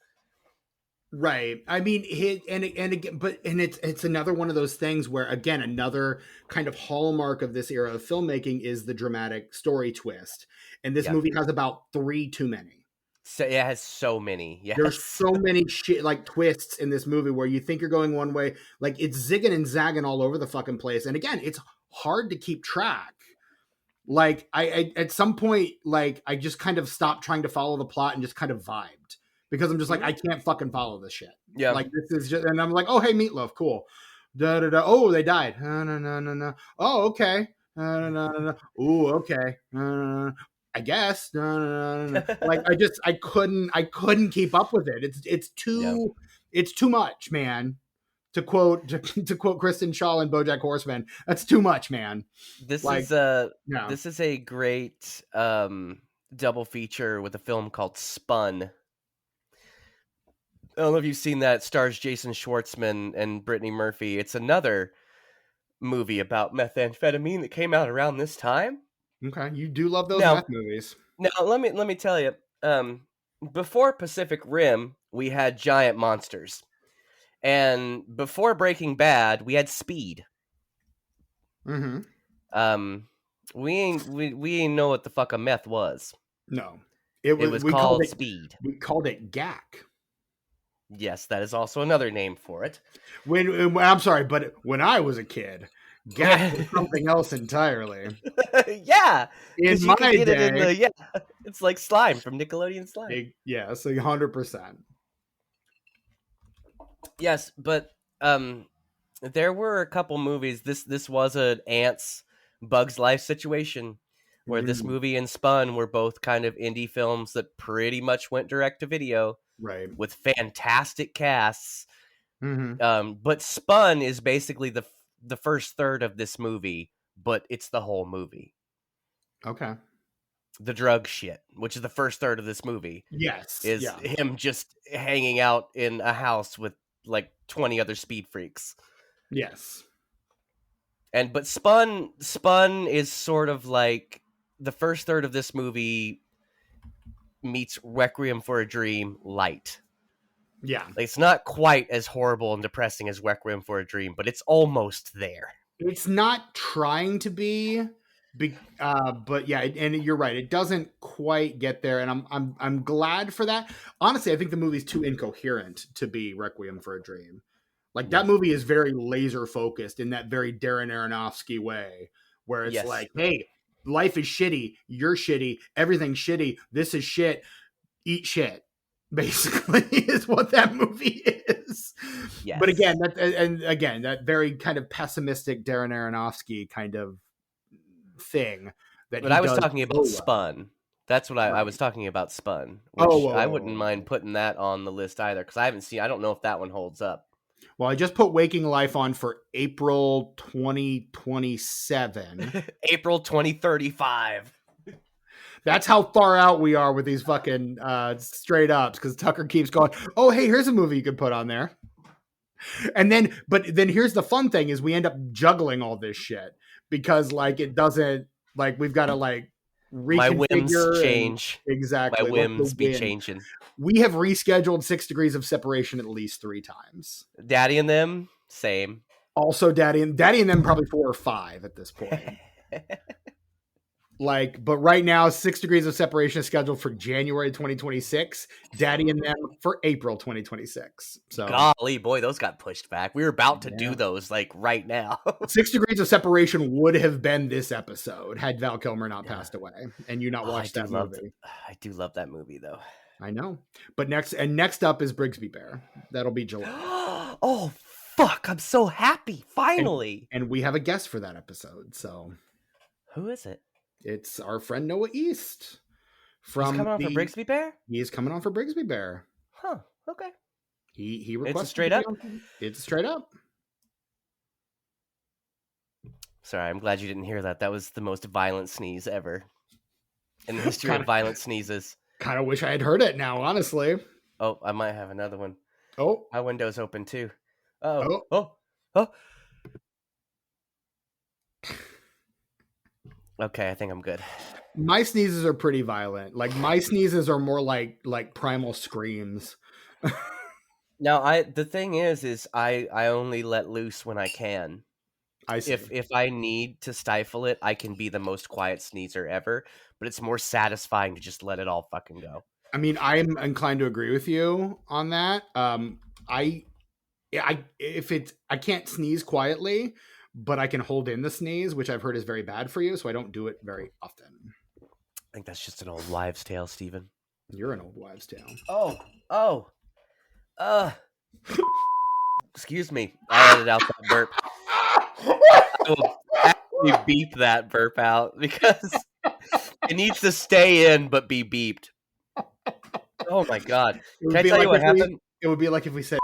Right. I mean, and again, but it's another one of those things where again another kind of hallmark of this era of filmmaking is the dramatic story twist, and this Yeah, movie has about three too many. so it has so many. There's Yes. so many shit like twists in this movie where you think you're going one way, like it's zigging and zagging all over the fucking place. And again, it's hard to keep track. Like I at some point, like I just kind of stopped trying to follow the plot and just kind of vibed because I'm just like Mhm. I can't fucking follow this shit. Yeah. Like this is just, and I'm like, oh hey, Meatloaf, cool. Da da da. Oh, they died. No no no no no. Oh okay. No no no no. Ooh okay. I guess. No, no, no, no. Like I couldn't keep up with it. Yeah. It's too much, man. To quote Kristen Shaw in BoJack Horseman, that's too much, man. This Like is a yeah, this is a great double feature with a film called Spun. I don't know if you've seen that. It stars Jason Schwartzman and Brittany Murphy. It's another movie about methamphetamine that came out around this time. okay. You do love those Now, meth movies. let me tell you. Before Pacific Rim, we had giant monsters, and before Breaking Bad, we had Speed. Mm-hmm. Um, we ain't know what the fuck a meth was. No, it It was was called Speed. we called it GAC. Yes, that is also another name for it. When I'm sorry, but when I was a kid, GAC was something else entirely. Yeah, In because you my could get it in day, the It's like Slime from Nickelodeon Slime. Yes, 100%. Yes, but there were a couple movies. This was an Ants Bugs Life situation where this Mm, movie and Spun were both kind of indie films that pretty much went direct to video right. with fantastic casts. Hmm. But Spun is basically the first third of this movie, but it's the whole movie. Okay. The drug shit, which is the first third of this movie, Yes. is Yeah. him just hanging out in a house with like 20 other speed freaks. Yes. But Spun is sort of like the first third of this movie meets Requiem for a Dream light. Yeah. Like, it's not quite as horrible and depressing as Requiem for a Dream, but it's almost there. It's not trying to but yeah, and you're right. It doesn't quite get there, and I'm glad for that. Honestly, I think the movie's too incoherent to be Requiem for a Dream. Like Yeah. that movie is very laser focused in that very Darren Aronofsky way, where it's Yes. like, hey, life is shitty, you're shitty, everything's shitty, this is shit, eat shit. Basically, is what that movie is. Yes. But again, that very kind of pessimistic Darren Aronofsky kind of thing that But he I was does talking so about well. Spun. That's what I Right. was talking about. Spun, Oh, which whoa, I whoa, wouldn't whoa, mind whoa. putting that on the list either, because I haven't seen. I don't know if that one holds up. Well, I just put Waking Life on for April 2027. April 2035. That's how far out we are with these fucking straight ups, because Tucker keeps going, oh, hey, here's a movie you could put on there. And then, but then here's the fun thing is we end up juggling all this shit because like it doesn't, like we've got to like My whims reconfigure and change. exactly My what the whims be win. changing. We have rescheduled 6 Degrees of Separation at least 3 times. Daddy and them, same. Also, Daddy and them probably 4 or 5 at this point. Like, but right now, 6 Degrees of Separation is scheduled for January 2026. Daddy and them for April 2026. So, Golly, boy, those got pushed back. We were about to do yeah. those like right now. 6 Degrees of Separation would have been this episode had Val Kilmer not Yeah. passed away and you not Oh, watched that movie. I do love that movie though. I know. But next up is Brigsby Bear. That'll be July. Oh fuck! I'm so happy. Finally. And we have a guest for that episode. So who is it? it's our friend Noah East. He's coming on for Brigsby Bear? He's coming on for Brigsby Bear. Huh. Okay. He requested It's a straight up? It's straight up. Sorry, I'm glad you didn't hear that. That was the most violent sneeze ever in the history of violent sneezes. Kind of wish I had heard it now, honestly. Oh, I might have another one. Oh. My window's open too. Oh. Okay, I think I'm good. My sneezes are pretty violent. Like my sneezes are more like primal screams. Now, the thing is I only let loose when I can. I see. If I need to stifle it, I can be the most quiet sneezer ever, but it's more satisfying to just let it all fucking go. I mean, I'm inclined to agree with you on that. I can't sneeze quietly, but I can hold in the sneeze, which I've heard is very bad for you, so I don't do it very often. I think that's just an old wives' tale, Steven. You're an old wives' tale. Excuse me. I edited out that burp. I will actually beep that burp out because it needs to stay in but be beeped. Oh my god! Can I tell you what happened? It would be like if we said,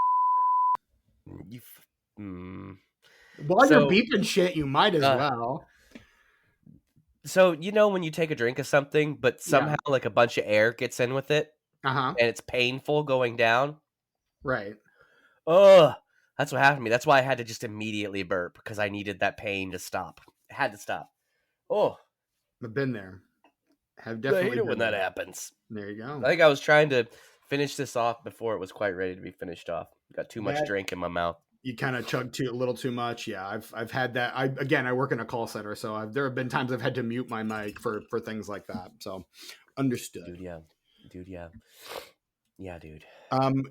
While you're beeping shit, you might as well. So you know when you take a drink of something, but somehow like a bunch of air gets in with it, and it's painful going down. Right. That's what happened to me. That's why I had to just immediately burp because I needed that pain to stop. It had to stop. Oh, I've been there. Have definitely. I hate it when that happens. There you go. I think I was trying to finish this off before it was quite ready to be finished off. Got too much drink in my mouth. You kind of chugged a little too much. Yeah, I've had that. I work in a call center, so there have been times I've had to mute my mic for things like that. So understood. Dude, yeah. Yeah, dude.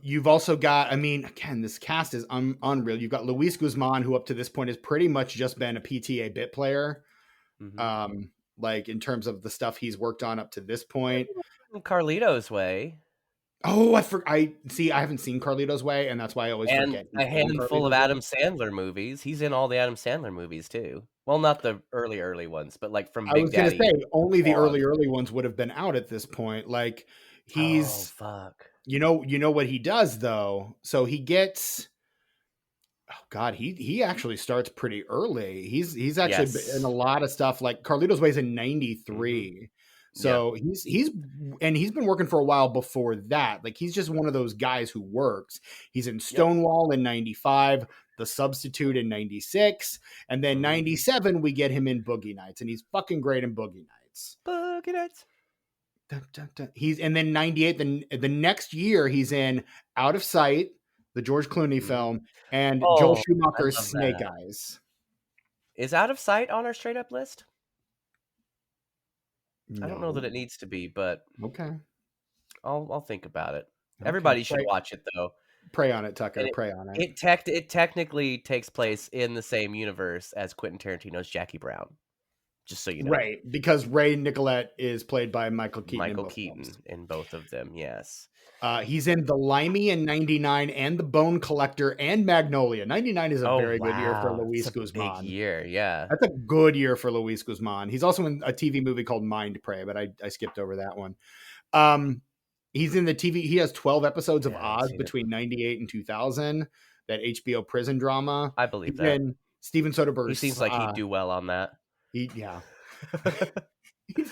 You've also got, I mean, again, this cast is unreal. You've got Luis Guzman, who up to this point has pretty much just been a PTA bit player. Mm-hmm. like in terms of the stuff he's worked on up to this point. Carlito's Way. Oh, I see. I haven't seen Carlito's Way, and that's why I always And forget a he's in handful of Carlito's Way. Adam Sandler movies. He's in all the Adam Sandler movies too. Well, not the early ones, but like from I Big was gonna say Daddy only the on. early ones would have been out at this point. Like Oh he's, fuck. you know what he does though. So he gets. Oh God, he actually starts pretty early. He's actually been in a Yes. lot of stuff. Like Carlito's Way's in Mm-hmm. '93, Yep. so he's been working for a while before that. Like he's just one of those guys who works. He's in Yep. Stonewall in '95, The Substitute in '96, and then Mm-hmm. '97 we get him in Boogie Nights, and he's fucking great in Boogie Nights. Boogie Nights. Dun, dun, dun. He's and then '98. The next year he's in Out of Sight, the George Clooney Mm-hmm. film, and Joel Oh, I Schumacher's love Snake that. Eyes. Is Out of Sight on our straight up list? I don't know that No. it needs to be, but Okay. I'll think about it. Okay. Everybody should watch it though. Pray on it, And Tucker. Pray on it. it technically takes place in the same universe as Quentin Tarantino's Jackie Brown. Just so you know. Right, because Ray Nicolette is played by Michael Keaton. Michael in both Keaton films. in both of them, yes. He's in The Limey in '99 and The Bone Collector and Magnolia. '99 is a very good year for Luis It's a Guzman. big year, yeah. That's a good year for Luis Guzman. He's also in a TV movie called Mind Prey, but I skipped over that one. He's in the TV. He has 12 episodes of Oz between '98 and 2000. That HBO prison drama. I believe that. Steven Soderbergh's. He seems like he'd do well on that. Yeah.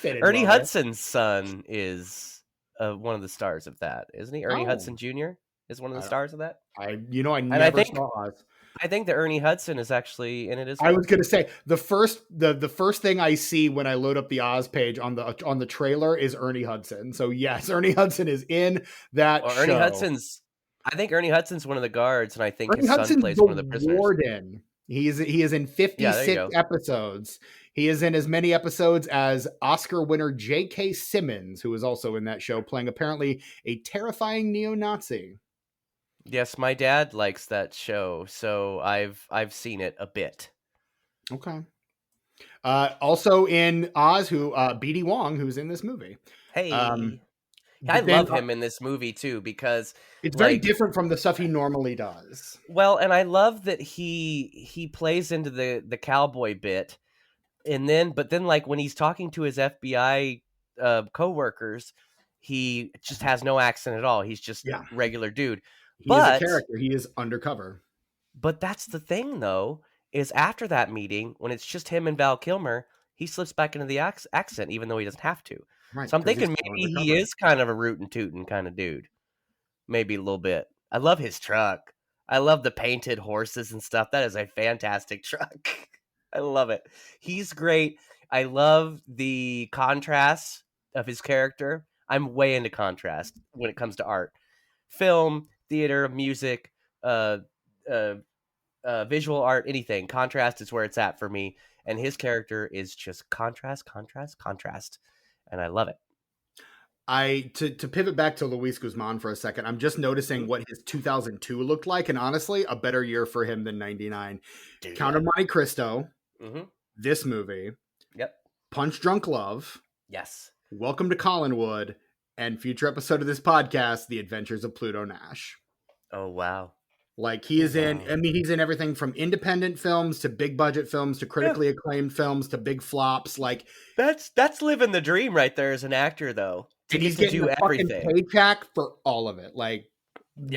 Ernie Hudson's son is one of the stars of that, isn't he? Ernie Hudson Jr. is one of the stars of that. I never saw Oz. I think that Ernie Hudson is actually in it as well. I was going to say the first thing I see when I load up the Oz page on the trailer is Ernie Hudson. So yes, Ernie Hudson is in that show. I think Ernie Hudson's one of the guards, and I think Ernie his son Hudson's plays one of the prisoners. Warden. He is in 56 episodes. He is in as many episodes as Oscar winner J.K. Simmons, who is also in that show, playing apparently a terrifying neo-Nazi. Yes, my dad likes that show, so I've seen it a bit. Okay. Also in Oz, B.D. Wong, who's in this movie. Hey, I love him in this movie too because it's very different from the stuff he normally does. Well, and I love that he plays into the cowboy bit, but then like when he's talking to his FBI coworkers, he just has no accent at all. He's just regular dude. He is a character. He is undercover. But that's the thing, though, is after that meeting, when it's just him and Val Kilmer, he slips back into the accent, even though he doesn't have to. Right, so I'm thinking maybe he is kind of a rootin' tootin' kind of dude. Maybe a little bit. I love his truck. I love the painted horses and stuff. That is a fantastic truck. I love it. He's great. I love the contrast of his character. I'm way into contrast when it comes to art. Film, theater, music, visual art, anything. Contrast is where it's at for me. And his character is just contrast. And I love it. To pivot back to Luis Guzman for a second, I'm just noticing what his 2002 looked like. And honestly, a better year for him than 99. Count of Monte Cristo. Mm-hmm. This movie. Yep. Punch Drunk Love. Yes. Welcome to Collinwood. And future episode of this podcast, The Adventures of Pluto Nash. Oh, wow. Like he's in everything from independent films to big budget films to critically acclaimed films to big flops. Like that's living the dream right there as an actor, though. And he's getting a fucking paycheck for all of it. Like,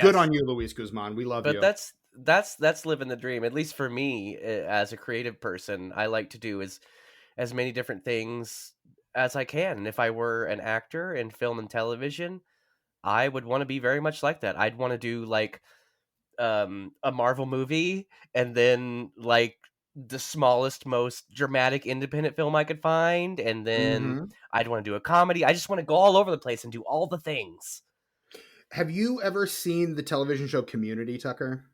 good on you, Luis Guzman. We love you. But that's living the dream. At least for me, as a creative person, I like to do as many different things as I can. And if I were an actor in film and television, I would want to be very much like that. I'd want to do like a Marvel movie and then like the smallest, most dramatic independent film I could find, and then I'd want to do a comedy. I just want to go all over the place and do all the things. Have you ever seen the television show Community, Tucker?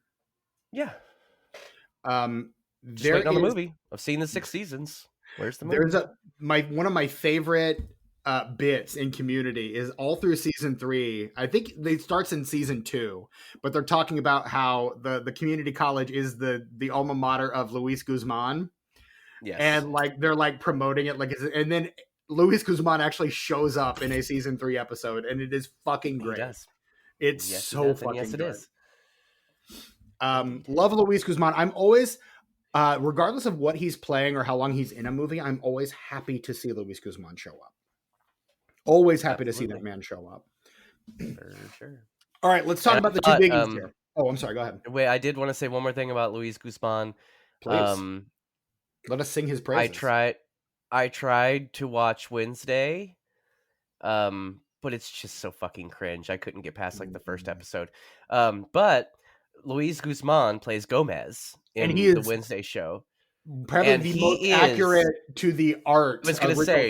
Yeah. Just waiting on the movie. I've seen the 6 seasons. Where's the movie? There's one of my favorite bits in Community is all through season 3. I think it starts in season 2, but they're talking about how the community college is the alma mater of Luis Guzman. Yes. and like they're like promoting it and then Luis Guzman actually shows up in a season 3 episode, and it is fucking He great. does. It's Yes, he so does. And yes, fucking it good. is. Indeed. Love Luis Guzman. I'm always, regardless of what he's playing or how long he's in a movie, I'm always happy to see Luis Guzman show up. Always happy to see that man show up. For sure. All right, let's talk about the two biggies here. Oh, I'm sorry. Go ahead. Wait, I did want to say one more thing about Luis Guzman. Please. Let us sing his praises. I tried to watch Wednesday, but it's just so fucking cringe. I couldn't get past like the first episode. But Luis Guzman plays Gomez in the Wednesday show. Probably the most accurate to the art. I was going to say,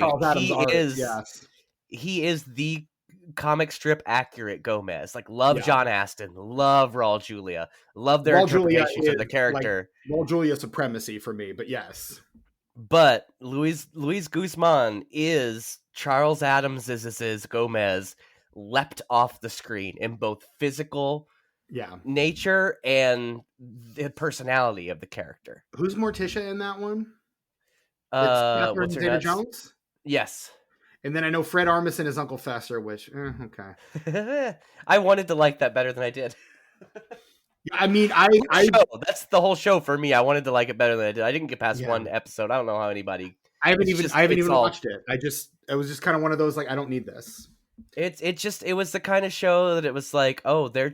yes. He is the comic strip accurate Gomez. Like, love John Astin, love Raul Julia, love their interpretations of the character. Like Raul Julia supremacy for me, but yes. But Luis Guzman is Charles Adams' Gomez leapt off the screen in both physical nature and the personality of the character. Who's Morticia in that one? What's her David Jones? Yes. And then I know Fred Armisen is Uncle Fester, which, okay. I wanted to like that better than I did. I mean, that's the whole show for me. I wanted to like it better than I did. I didn't get past one episode. I don't know how anybody. I haven't even watched it. It was just kind of one of those, like, I don't need this. It was the kind of show that it was like, oh, they're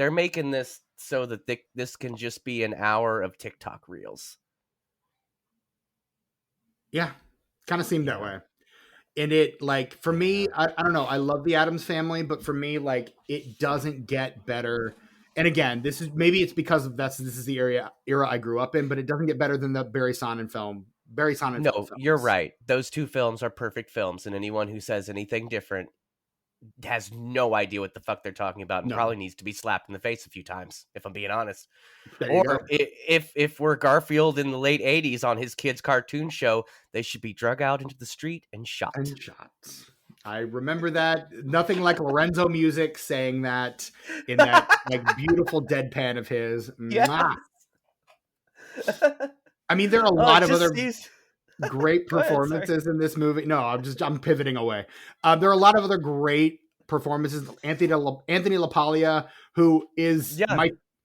making this so that this can just be an hour of TikTok reels. Yeah, kind of seemed that way. And it, like, for me, I don't know. I love the Addams Family, but for me, like, it doesn't get better. And again, maybe it's because this is the era I grew up in, but it doesn't get better than the Barry Sonnenfeld films. You're right. Those two films are perfect films, and anyone who says anything different has no idea what the fuck they're talking about and probably needs to be slapped in the face a few times, if I'm being honest. Or if we're Garfield in the late 80s on his kids' cartoon show, they should be drug out into the street and shot. I remember that. Nothing like Lorenzo Music saying that in that like beautiful deadpan of his. Yeah. I mean, there are a lot of other great performances in this movie. No, I'm pivoting away. There are a lot of other great performances. Anthony LaPaglia, who is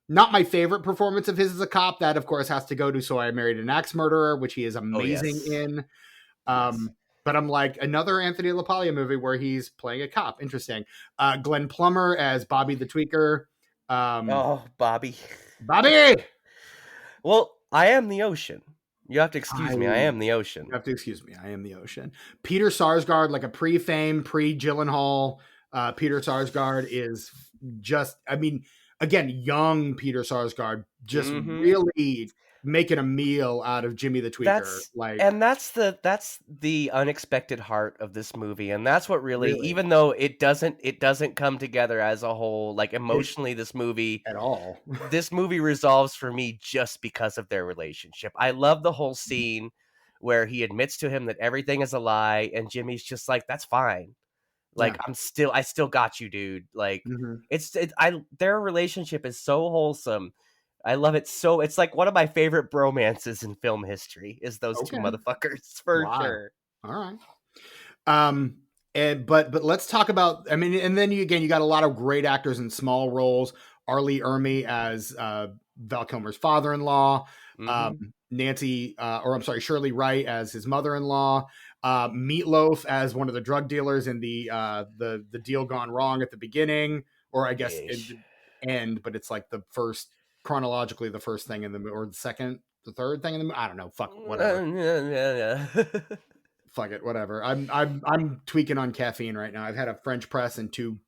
not my favorite performance of his as a cop. That, of course, has to go to So I Married an Axe Murderer, which he is amazing in. But I'm like, another Anthony LaPaglia movie where he's playing a cop. Interesting. Glenn Plummer as Bobby the Tweaker. Bobby. Well, I am the ocean. You have to excuse me. I am the ocean. You have to excuse me. I am the ocean. Peter Sarsgaard, like a pre-fame, pre-Gyllenhaal. Peter Sarsgaard is just, I mean, again, young Peter Sarsgaard, just really making a meal out of Jimmy the Tweaker. That's the unexpected heart of this movie, and that's what really, even though it doesn't come together as a whole, like emotionally, this movie at all. This movie resolves for me just because of their relationship. I love the whole scene where he admits to him that everything is a lie, and Jimmy's just like, "That's fine." Like, I still got you, dude. Like, their relationship is so wholesome. I love it. So it's like one of my favorite bromances in film history is those two motherfuckers for sure. All right. But let's talk about, I mean, and then you got a lot of great actors in small roles. Arlie Ermey as Val Kilmer's father-in-law, Shirley Wright as his mother-in-law, Meatloaf as one of the drug dealers in the deal gone wrong at the beginning, or I guess in the end, but it's like chronologically the first thing in the movie, or the third thing in the movie. I don't know. Fuck, whatever. Fuck it, whatever. I'm tweaking on caffeine right now. I've had a French press and two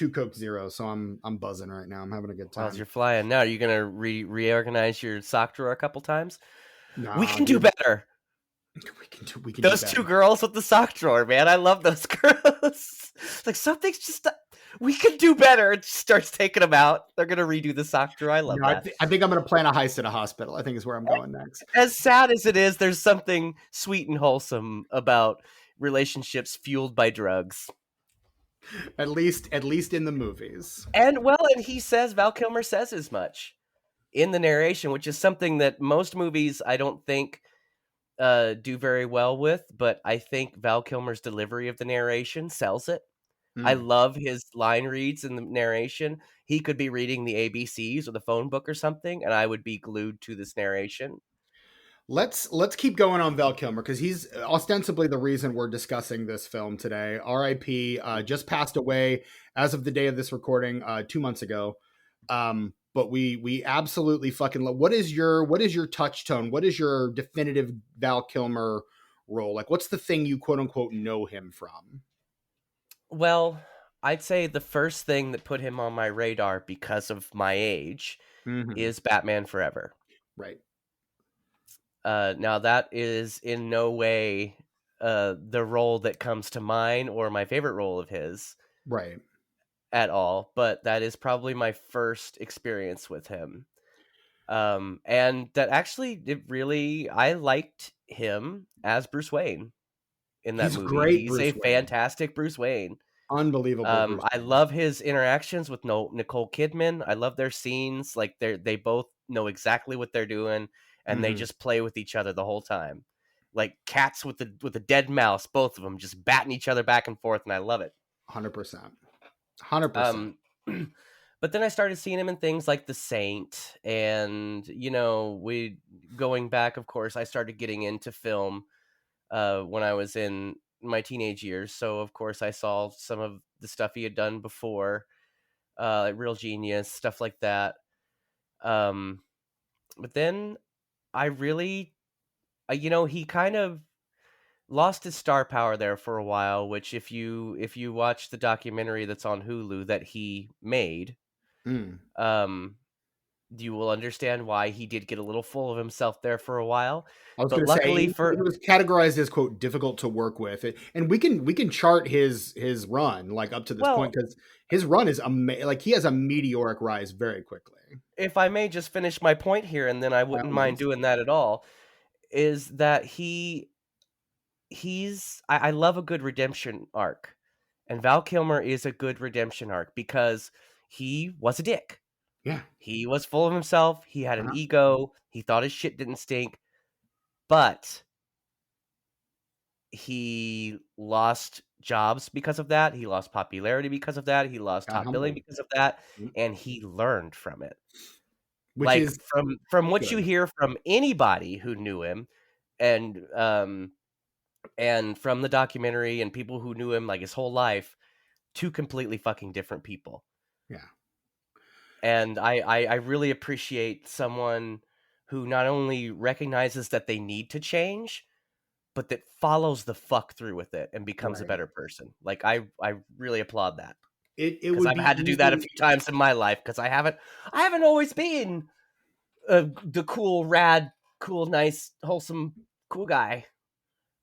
Coke Zeros, so I'm buzzing right now. I'm having a good time. As you're flying now, are you gonna reorganize your sock drawer a couple times? No, we can do better. We can those two girls with the sock drawer, man. I love those girls. Like, something's just. We can do better. It starts taking them out. They're going to redo the sock drawer. I love that. I think I'm going to plan a heist at a hospital. I think is where I'm going next. As sad as it is, there's something sweet and wholesome about relationships fueled by drugs. At least in the movies. And Val Kilmer says as much in the narration, which is something that most movies, I don't think, do very well with, but I think Val Kilmer's delivery of the narration sells it. I Mm. love his line reads in the narration. He could be reading the ABCs or the phone book or something, and I would be glued to this narration. Let's keep going on Val Kilmer because he's ostensibly the reason we're discussing this film today. R.I.P. Just passed away as of the day of this recording 2 months ago. But we absolutely fucking love. What is your touch tone? What is your definitive Val Kilmer role? Like, what's the thing you quote unquote know him from? Well, I'd say the first thing that put him on my radar because of my age Mm-hmm. is Batman Forever. Right. Now that is in no way the role that comes to mind or my favorite role of his Right. at all, but that is probably my first experience with him. And that actually, I liked him as Bruce Wayne in that He's a movie. great He's a Bruce Wayne. fantastic Bruce Wayne. Unbelievable Bruce I Wayne. love his interactions with Nicole Kidman. I love their scenes. Like they both know exactly what they're doing, and they Mm-hmm. just play with each other the whole time, like cats with a dead mouse. Both of them just batting each other back and forth, and I love it. 100%. 100%. Um, but then I started seeing him in things like The Saint, and we going back. Of course, I started getting into film when I was in my teenage years. So of course, I saw some of the stuff he had done before, like Real Genius, stuff like that. Um, but then I really, he kind of lost his star power there for a while. Which, if you watch the documentary that's on Hulu that he made, Mm. um, you will understand why he did get a little full of himself there for a while. I was But going to say luckily he for was categorized as quote difficult to work with, and we can chart his run like up to this point well, because his run is like he has a meteoric rise very quickly. if I may just finish my point here, and then I By wouldn't all mind means. doing that at all, is that I love a good redemption arc. And Val Kilmer is a good redemption arc because he was a dick. Yeah. He was full of himself. He had an Uh-huh. ego. He thought his shit didn't stink, but he lost jobs because of that. He lost popularity because of that. He lost Got top billing humbled. because of that, Mm. and he learned from it. Which Like is from what you good. hear from anybody who knew him, and from the documentary and people who knew him like his whole life, two completely fucking different people. Yeah. And I really appreciate someone who not only recognizes that they need to change, but that follows the fuck through with it and becomes a Right. better person. Like I really applaud that It because would I've be had to do that a easy. few times in my life because I haven't always been the cool, rad, cool, nice, wholesome, cool guy.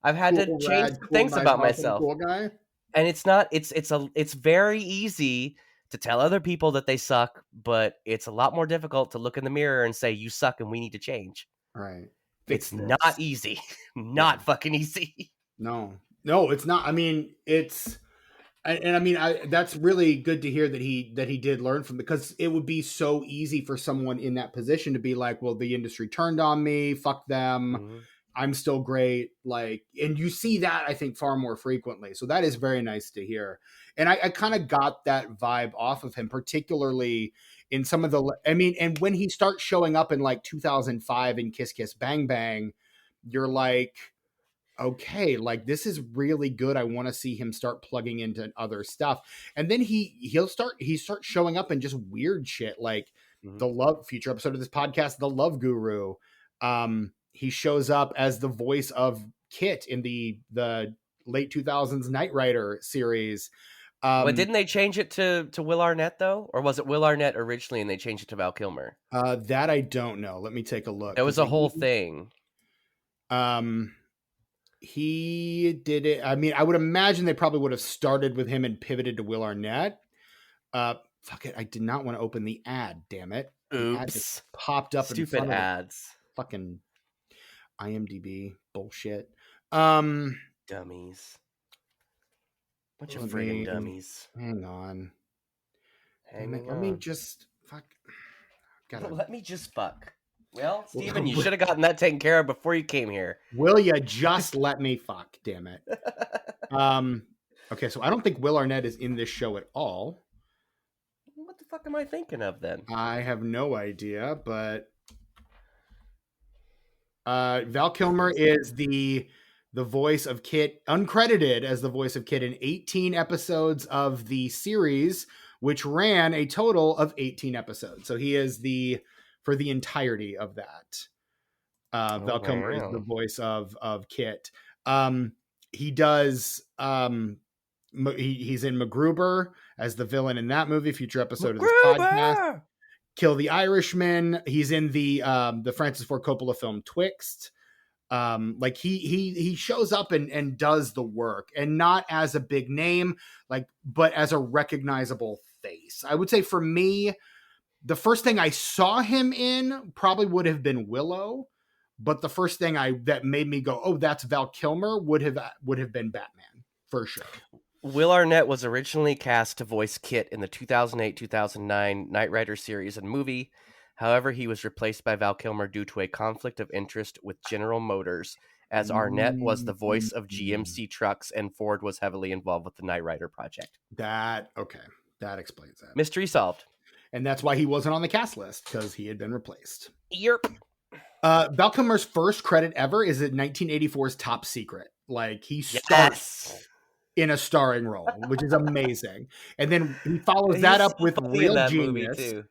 I've had to Cool, change rad, some cool, things nice, about awesome, myself, cool guy. and it's not. It's very easy to tell other people that they suck, but it's a lot more difficult to look in the mirror and say you suck and we need to change. All right. Fix It's not this. easy, Yeah. not fucking easy. No. No, it's not. I mean, it's and I mean, that's really good to hear that he did learn from because it would be so easy for someone in that position to be like, well, the industry turned on me, fuck them, Mhm. I'm still great. Like, and you see that I think far more frequently. So that is very nice to hear. And I kind of got that vibe off of him, particularly in some of the. I mean, and when he starts showing up in like 2005 in Kiss Kiss Bang Bang, you're like, okay, like this is really good. I want to see him start plugging into other stuff. And then he starts showing up in just weird shit like Mhm. the love future episode of this podcast, The Love Guru. He shows up as the voice of Kit in the late 2000s Knight Rider series. Well, Um didn't they change it to Will Arnett though, or was it Will Arnett originally and they changed it to Val Kilmer? that I don't know. Let me take a look There was cuz a whole thing. um he did it. I mean, I would imagine they probably would have started with him and pivoted to Will Arnett. Fuck it. I did not want to open the ad. Damn it. The ad just Oops, popped up in stupid front of the ads, fucking IMDb bullshit. dummies, bunch of Let friggin' me dummies. hang on. Damn it. Hanging Let me on. just fuck. Gotta. Let me just fuck. Well, Steven, you should have gotten that taken care of before you came here. Will you just let me fuck? Damn it. Okay, so I don't think Will Arnett is in this show at all. What the fuck am I thinking of then? I have no idea, but Val Kilmer is the voice of Kit, uncredited as the voice of Kit in 18 episodes of the series, which ran a total of 18 episodes. So he is for the entirety of that. Val Kilmer is the voice of Kit. He does. He's in MacGruber as the villain in that movie. Future episode of this podcast. Kill the Irishman. He's in the Francis Ford Coppola film Twixt. Like he shows up and does the work, and not as a big name, but as a recognizable face. I would say for me, the first thing I saw him in probably would have been Willow, but the first thing that made me go, "Oh, that's Val Kilmer," would have been Batman for sure. Will Arnett was originally cast to voice Kit in the 2008-2009 Knight Rider series and movie. However, he was replaced by Val Kilmer due to a conflict of interest with General Motors, as Arnett was the voice of GMC trucks and Ford was heavily involved with the Knight Rider project. That explains that. Mystery solved. And that's why he wasn't on the cast list, because he had been replaced. Yep. Val Kilmer's first credit ever is in 1984's Top Secret. Like, he starts in a starring role, which is amazing. And then he follows that up with Real Genius.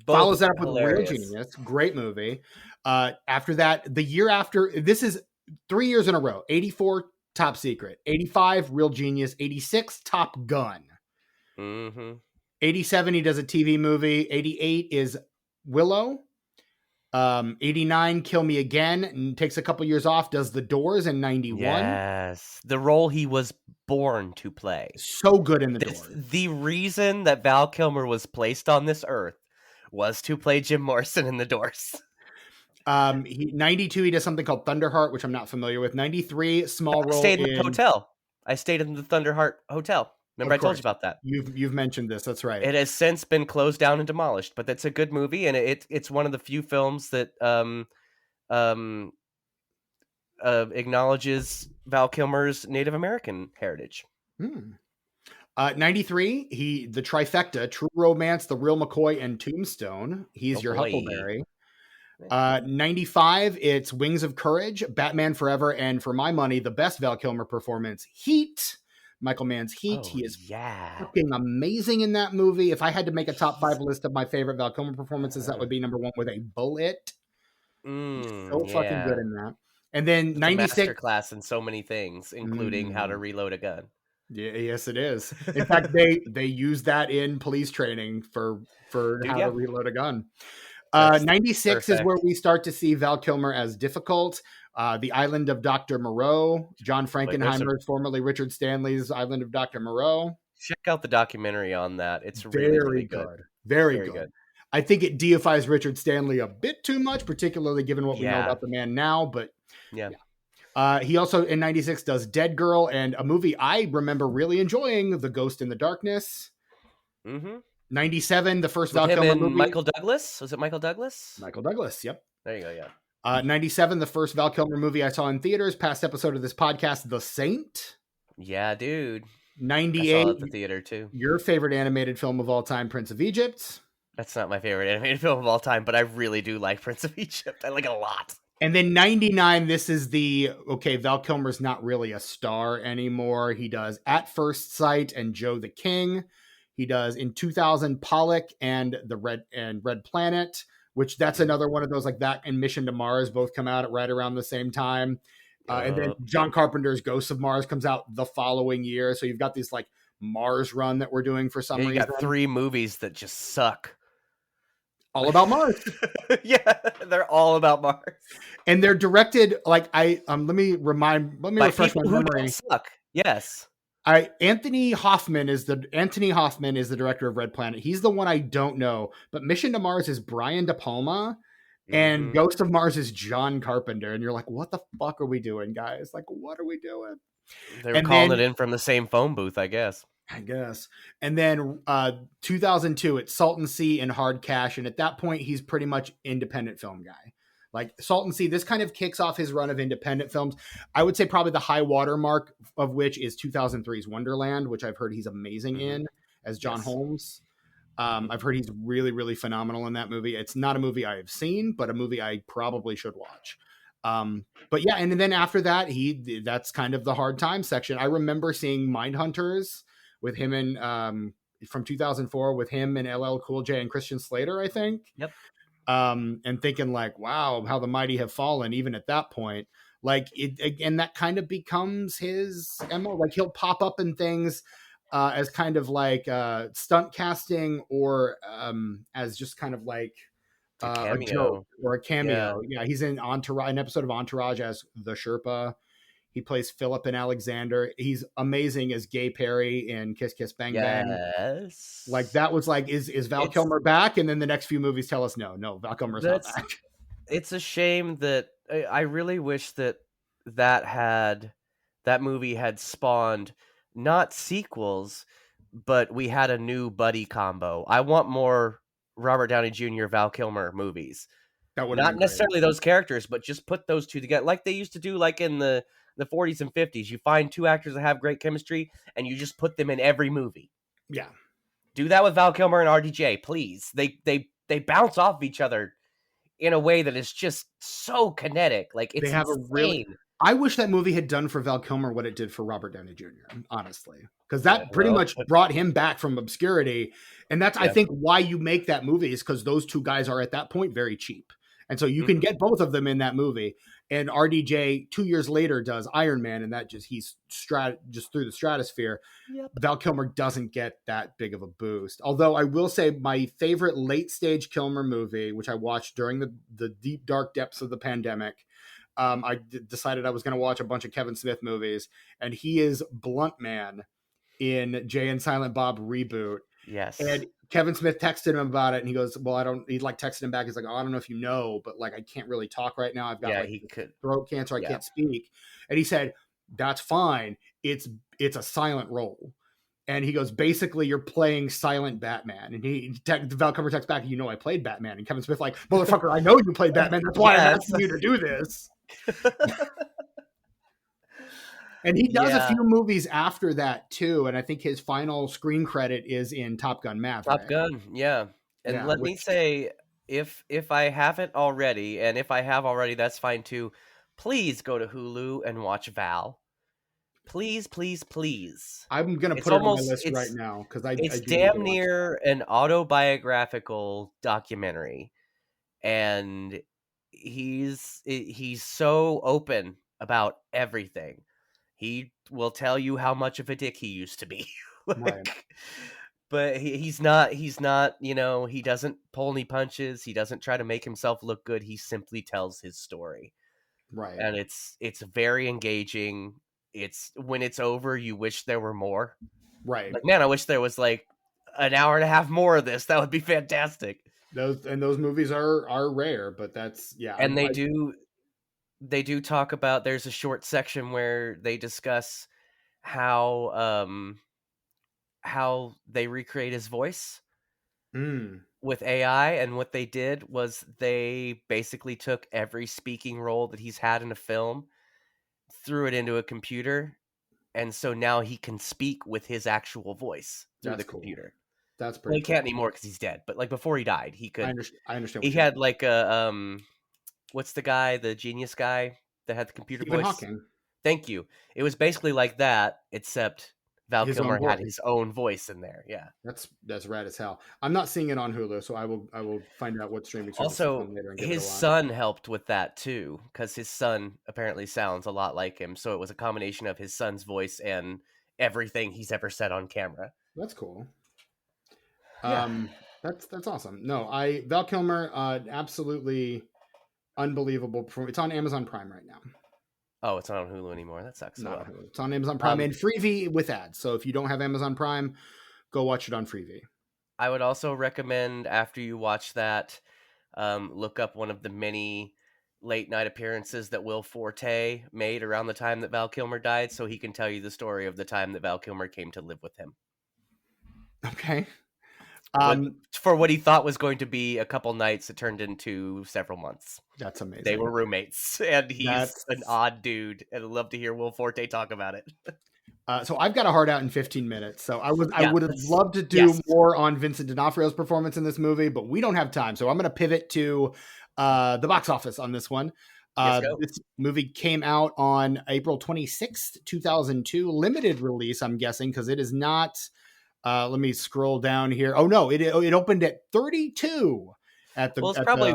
Follows that up with Real Genius. Great movie. After that, the year after, this is 3 years in a row. 84, Top Secret. 85, Real Genius. 86, Top Gun. 87, he does a TV movie. 88 is Willow. 89, Kill Me Again, and takes a couple years off, does The Doors in 91. Yes, the role he was born to play. So good in The Doors. The reason that Val Kilmer was placed on this earth was to play Jim Morrison in The Doors. 92, he does something called Thunderheart, which I'm not familiar with. 93, small role. I stayed in the hotel. I stayed in the Thunderheart Hotel. Remember, I told you about that. You've mentioned this. That's right. It has since been closed down and demolished, but that's a good movie, and it's one of the few films that acknowledges Val Kilmer's Native American heritage. 93, the trifecta: True Romance, The Real McCoy, and Tombstone. He's your Huckleberry. 95, it's Wings of Courage, Batman Forever, and for my money, the best Val Kilmer performance, Heat. Michael Mann's Heat. He is fucking amazing in that movie. If I had to make a top 5 list of my favorite Val Kilmer performances, that would be number 1 with a bullet. So fucking good in that. And then 96, masterclass in so many things, including how to reload a gun. Yeah, yes, it is. In fact, they use that in police training for how to reload a gun. 96 perfect. Is where we start to see Val Kilmer as difficult. The Island of Dr. Moreau, John Frankenheimer's, formerly Richard Stanley's Island of Dr. Moreau. Check out the documentary on that. It's really good. Very good. I think it deifies Richard Stanley a bit too much, particularly given what we know about the man now. But he also in 96 does Dead Girl, and a movie I remember really enjoying, The Ghost in the Darkness. 97, the first Val Kilmer movie. Michael Douglas? Was it Michael Douglas? Michael Douglas, yep. There you go, yeah. 97, the first Val Kilmer movie I saw in theaters, past episode of this podcast, The Saint. Yeah, dude. 98, I saw it at the theater too. Your favorite animated film of all time, Prince of Egypt. That's not my favorite animated film of all time, but I really do like Prince of Egypt. I like it a lot. And then 99, this is Val Kilmer's not really a star anymore. He does At First Sight and Joe the King. He does in 2000 Pollock and Red Planet, which that's another one of those like that and Mission to Mars both come out at right around the same time. And then John Carpenter's Ghosts of Mars comes out the following year. So you've got this like Mars run that we're doing for some reason. You got 3 movies that just suck. All about Mars. Yeah, they're all about Mars. And they're directed like let me refresh my memory. Don't suck. Yes. Anthony Hoffman is the director of Red Planet. He's the one I don't know, but Mission to Mars is Brian De Palma, and Ghost of Mars is John Carpenter. And you're like, what the fuck are we doing, guys? Like, what are we doing? They were calling it in from the same phone booth, I guess. And then 2002, it's Salton Sea and Hard Cash, and at that point, he's pretty much independent film guy. Like Salton Sea, this kind of kicks off his run of independent films. I would say probably the high water mark of which is 2003's Wonderland, which I've heard he's amazing in as John Yes. Holmes. I've heard he's really, really phenomenal in that movie. It's not a movie I have seen, but a movie I probably should watch. But yeah, and then after that, that's kind of the hard time section. I remember seeing Mindhunters with him and from 2004 with him and LL Cool J and Christian Slater, I think. Yep. And thinking like, wow, how the mighty have fallen, even at that point. Like it again, that kind of becomes his MO. Like he'll pop up in things as kind of like stunt casting or as just kind of like A a joke cameo. or a Yeah. cameo. Yeah, he's in Entourage, an episode of Entourage as the Sherpa. He plays Philip and Alexander. He's amazing as Gay Perry in Kiss Kiss Bang Bang. Yes. Like that was like, is Val It's Kilmer back? And then the next few movies tell us no, Val Kilmer's not that's back. it's a shame that I really wish that movie had spawned not sequels, but we had a new buddy combo. I want more Robert Downey Jr. Val Kilmer movies. That would have Not been great. necessarily those characters, but just put those two together like they used to do like in the 40s and 50s. You find two actors that have great chemistry and you just put them in every movie. Yeah. Do that with Val Kilmer and RDJ, please. They bounce off each other in a way that is just so kinetic. Like it's They have insane. a really. I wish that movie had done for Val Kilmer what it did for Robert Downey Jr., honestly. Because that pretty much brought him back from obscurity. And that's, I think, why you make that movie is because those two guys are at that point very cheap. And so you can get both of them in that movie. And RDJ 2 years later does Iron Man, and that he's just through the stratosphere. Yep. Val Kilmer doesn't get that big of a boost. Although I will say my favorite late stage Kilmer movie, which I watched during the deep dark depths of the pandemic, I decided I was going to watch a bunch of Kevin Smith movies, and he is Blunt Man in Jay and Silent Bob reboot. Yes. And Kevin Smith texted him about it, and he goes, well, he like texted him back. He's like, oh, I don't know if you know, but like, I can't really talk right now. I've got throat cancer. I can't speak. And he said, that's fine. It's a silent role. And he goes, basically, you're playing silent Batman. And Val Kilmer texts back, you know, I played Batman. And Kevin Smith like, motherfucker, I know you played Batman. That's why I'm asking you to do this. And he does a few movies after that too, and I think his final screen credit is in Top Gun Maverick. Top Gun, yeah. And let me say, if I haven't already, and if I have already, that's fine too. Please go to Hulu and watch Val. Please, please, please. I'm gonna put it on my list right now because it's damn near an autobiographical documentary, and he's so open about everything. He will tell you how much of a dick he used to be. Right. But he's not, you know, he doesn't pull any punches. He doesn't try to make himself look good. He simply tells his story. Right. And it's very engaging. It's when it's over, you wish there were more. Right. Like, man, I wish there was like an hour and a half more of this. That would be fantastic. Those movies are rare, but that's And they do talk about, there's a short section where they discuss how they recreate his voice with AI, and what they did was they basically took every speaking role that he's had in a film, threw it into a computer, and so now he can speak with his actual voice through the computer. That's pretty. He can't anymore because he's dead, but like before he died, he could. I understand. He had like a what's the guy, the genius guy that had the computer Stephen voice? Hawking. Thank you. It was basically like that, except Val Kilmer had his own voice in there. Yeah, that's rad as hell. I'm not seeing it on Hulu, so I will find out what streaming service. Also, his son helped with that too, because his son apparently sounds a lot like him. So it was a combination of his son's voice and everything he's ever said on camera. That's cool. Yeah. That's awesome. No, Val Kilmer, absolutely unbelievable. It's on Amazon Prime right now. Oh, it's not on Hulu anymore. That sucks. No, it's on Amazon Prime and Freevee with ads. So if you don't have Amazon Prime, go watch it on Freevee. I would also recommend, after you watch that, look up one of the many late night appearances that Will Forte made around the time that Val Kilmer died, so he can tell you the story of the time that Val Kilmer came to live with him. Okay. For what he thought was going to be a couple nights, it turned into several months. That's amazing. They were roommates, and he's That's an odd dude, and I'd love to hear Will Forte talk about it. So I've got a hard out in 15 minutes. So I would have loved to do yes. more on Vincent D'Onofrio's performance in this movie, but we don't have time. So I'm going to pivot to the box office on this one. This movie came out on April 26th, 2002. Limited release, I'm guessing, because it is not. Let me scroll down here. Oh no, it opened at 32 at the. Well, it's at probably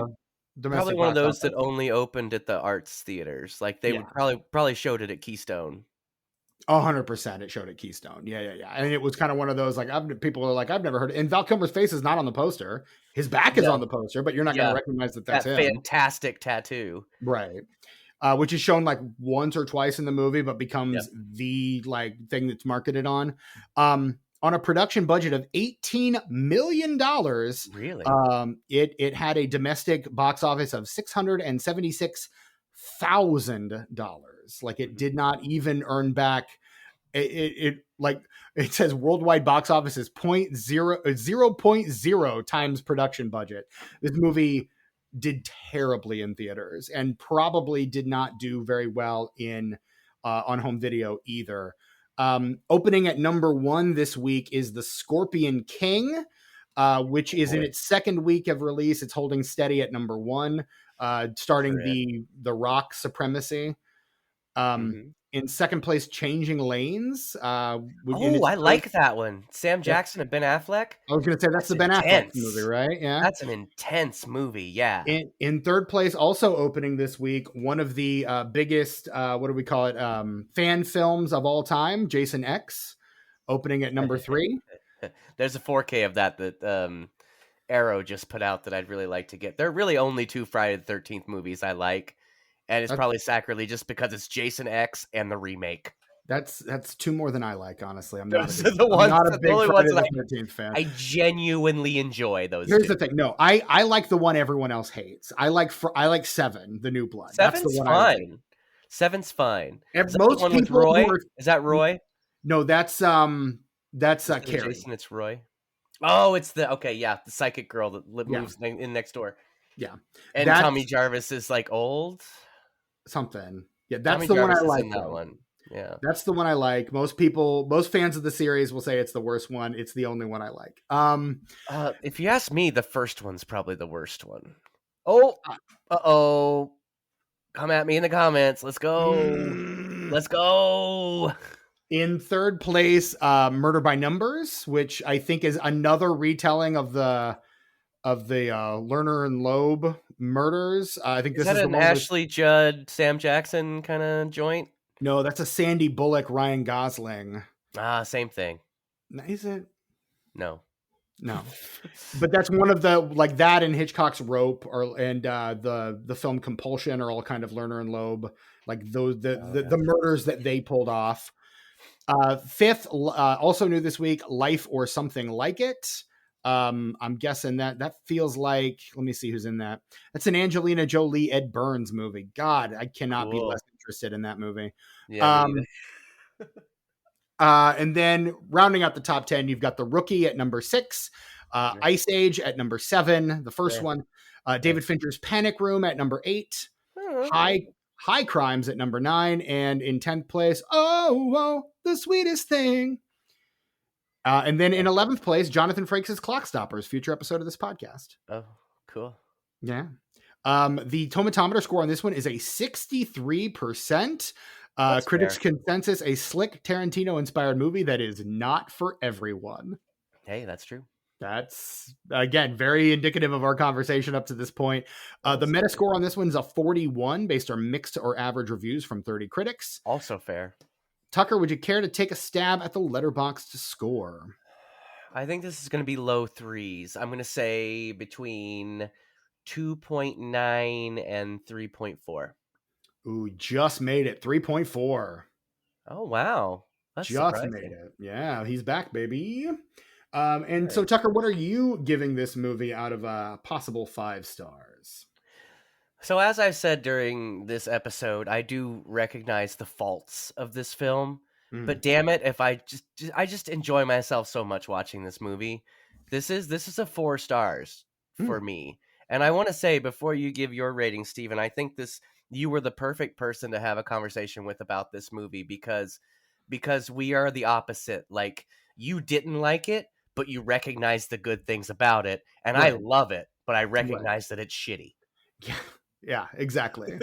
the probably one of those office. that only opened at the arts theaters. Like they would probably showed it at Keystone. 100% it showed at Keystone. Yeah. And it was kind of one of those, like, people are like, I've never heard it. And Val Kilmer's face is not on the poster. His back is on the poster, but you're not going to recognize that's him. Fantastic tattoo. Right. Which is shown like once or twice in the movie, but becomes the like thing that's marketed on a production budget of $18 million. Really? It had a domestic box office of $676,000. Like it did not even earn back. It like it says worldwide box office is 0.0 times production budget. This movie did terribly in theaters and probably did not do very well in on home video either. Opening at number 1 this week is The Scorpion King, which is in its second week of release. It's holding steady at number 1, starting the Rock supremacy. In second place, Changing Lanes. I like that one. Sam Jackson and Ben Affleck. I was going to say that's the Ben Affleck movie, right? Yeah, that's an intense movie. Yeah. In third place, also opening this week, one of the biggest, what do we call it, fan films of all time, Jason X, opening at number 3. There's a 4K of that Arrow just put out that I'd really like to get. There are really only 2 Friday the 13th movies I like. And it's probably sacrilege just because it's Jason X and the remake. That's 2 more than I like, honestly. I'm not a big Friday the 13th fan. I genuinely enjoy those. Here's the thing. No, I like the one everyone else hates. I like 7, The New Blood. That's the one fine. I like. 7's fine. Most people is that Roy? No, that's Carrie. Jason, it's Roy. Oh, it's the psychic girl that moves in next door. Yeah. And Tommy Jarvis is like old. Something. Yeah, that's the one I like. That one. Yeah. That's the one I like. Most fans of the series will say it's the worst one. It's the only one I like. If you ask me, the first one's probably the worst one. Oh. Come at me in the comments. Let's go. Let's go. In third place, Murder by Numbers, which I think is another retelling of the Lerner and Loeb murders. I think this is an Ashley Judd, Sam Jackson kind of joint. No, that's a Sandy Bullock, Ryan Gosling. Same thing. Is it? No. But that's one of the like that and Hitchcock's Rope and the film Compulsion are all kind of Lerner and Loeb, like those the murders that they pulled off. Fifth, also new this week, Life or Something Like It. I'm guessing that feels like, let me see who's in that. That's an Angelina Jolie, Ed Burns movie. God, I cannot be less interested in that movie. Yeah. And then rounding out the top 10, you've got The Rookie at number 6, Ice Age at number 7, the first one, David Fincher's Panic Room at number 8, High Crimes at number 9, and in 10th place, The Sweetest Thing. And then in 11th place, Jonathan Frakes' Clock Stoppers, future episode of this podcast. Oh, cool. Yeah. The tomatometer score on this one is a 63%. Critics' consensus, a slick Tarantino-inspired movie that is not for everyone. Hey, that's true. That's, again, very indicative of our conversation up to this point. The Metascore on this one is a 41 based on mixed or average reviews from 30 critics. Also fair. Tucker, would you care to take a stab at the Letterboxd score? I think this is going to be low 3s. I'm going to say between 2.9 and 3.4. Ooh, just made it. 3.4. Oh, wow. That's just surprising. Made it. Yeah, he's back, baby. So, Tucker, what are you giving this movie out of a possible 5 stars? So, as I said during this episode, I do recognize the faults of this film. But damn it, if I just enjoy myself so much watching this movie This is a 4 stars Hmm. for me. And I want to say before you give your rating, Steven, I think you were the perfect person to have a conversation with about this movie because we are the opposite. Like, you didn't like it, but you recognize the good things about it, and I Right. love it, but I Right. recognize that it's shitty. Yeah. Yeah. Exactly.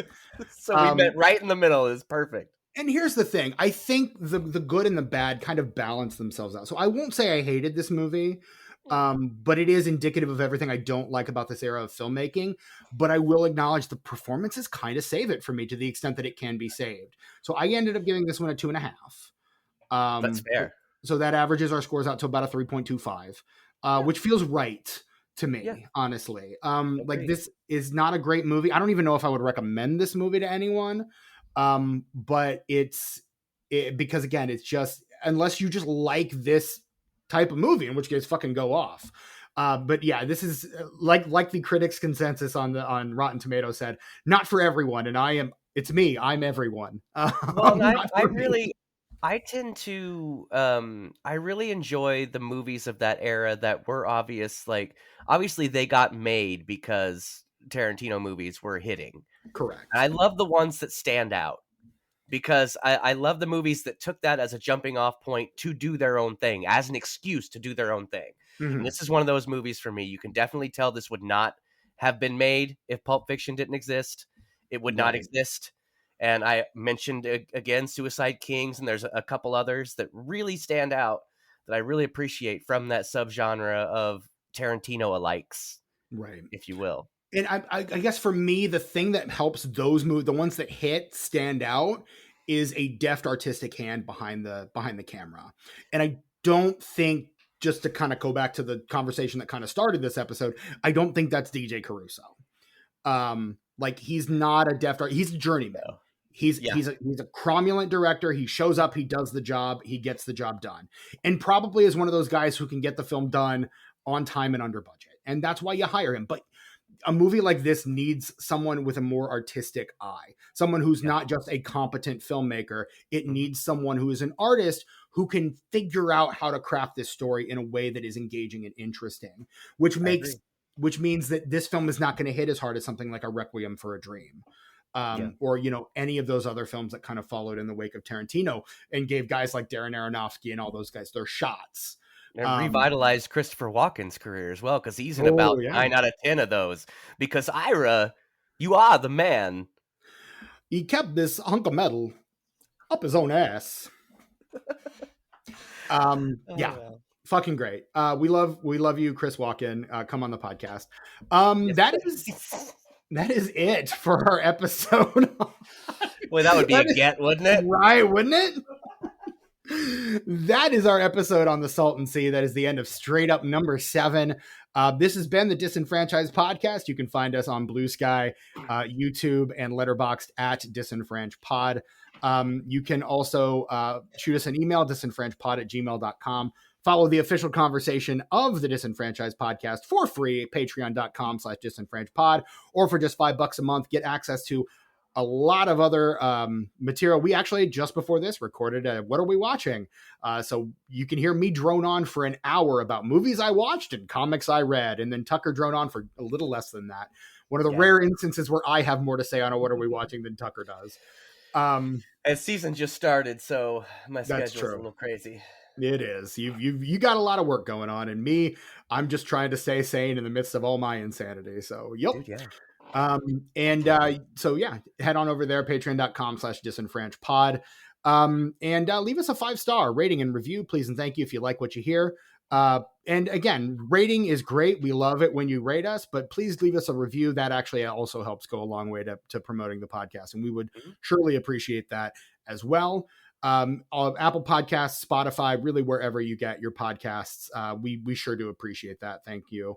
So we met Um, right in the middle. Is perfect. and here's the thing. I think the good and the bad kind of balance themselves out. So I won't say I hated this movie, but it is indicative of everything I don't like about this era of filmmaking. But I will acknowledge the performances kind of save it for me to the extent that it can be saved. So I ended up giving this one a 2.5. That's So, fair. so that averages our scores out to about a 3.25, Yeah. which feels right to Yeah. me, honestly. Like, Agreed. this is not a great movie. I don't even know if I would recommend this movie to anyone. But because again, it's just, unless you just like this type of movie, in which case fucking go off. But yeah, this is like the critics consensus on Rotten Tomatoes said, not for everyone. And it's me. I'm everyone. Well, and Not I for me. really I tend to I really enjoy the movies of that era that were obviously they got made because Tarantino movies were hitting. And Correct. I love the ones that stand out because I love the movies that took that as a jumping off point to do their own thing, as an excuse to do their own thing. And Mhm. this is one of those movies for me. You can definitely tell this would not have been made if Pulp Fiction didn't exist. It would not Right. exist. And I mentioned again Suicide Kings, and there's a couple others that really stand out that I really appreciate from that subgenre of Tarantino alikes, Right. if you will. And I guess for me, the thing that helps those movies, the ones that hit, stand out, is a deft artistic hand behind the camera. And I don't think, just to kind of go back to the conversation that kind of started this episode, I don't think that's DJ Caruso. Like, he's not a deft art. He's a journeyman. So, He's yeah, he's a cromulent director. He shows up, he does the job, he gets the job done, and probably is one of those guys who can get the film done on time and under budget. And that's why you hire him. But a movie like this needs someone with a more artistic eye, someone who's yeah, not just a competent filmmaker. It mhm, needs someone who is an artist who can figure out how to craft this story in a way that is engaging and interesting, which I makes agree. which means that this film is not going to hit as hard as something like a Requiem for a Dream. Yeah. Or any of those other films that kind of followed in the wake of Tarantino and gave guys like Darren Aronofsky and all those guys their shots. And Um, revitalized Christopher Walken's career as well, because he's in oh about yeah, 9 out of 10 of those. Because Ira, you are the man. he kept this hunk of metal up his own ass. Yeah, Oh, fucking great. We love you, Chris Walken. Come on the podcast. yes, That is it for our episode. well, that would be a That is get, wouldn't it? right, wouldn't it? That is our episode on the Salton Sea. That is the end of straight up number 7. This has been the Disenfranchised Podcast. You can find us on Bluesky, YouTube, and Letterboxd at disenfranchised. You can also shoot us an email, disenfranchised@gmail.com. Follow the official conversation of the Disenfranchised Podcast for free at patreon.com/disenfranchised, or for just $5 a month, get access to a lot of other material. We actually, just before this, recorded What Are We Watching? So you can hear me drone on for an hour about movies I watched and comics I read, and then Tucker drone on for a little less than that. One of the rare instances where I have more to say on a What Are We Watching than Tucker does. And season just started, so my That's schedule's a true. little crazy. It is. You got a lot of work going on, and me, I'm just trying to stay sane in the midst of all my insanity. So, yep. Dude, yeah. So yeah, head on over there, patreon.com/disenfranchised. And leave us a 5-star rating and review, please. And thank you if you like what you hear. And again, rating is great. We love it when you rate us, but please leave us a review. That actually also helps go a long way to promoting the podcast. And we would surely appreciate that as well. Apple Podcasts, Spotify, really wherever you get your podcasts. We sure do appreciate that. Thank you.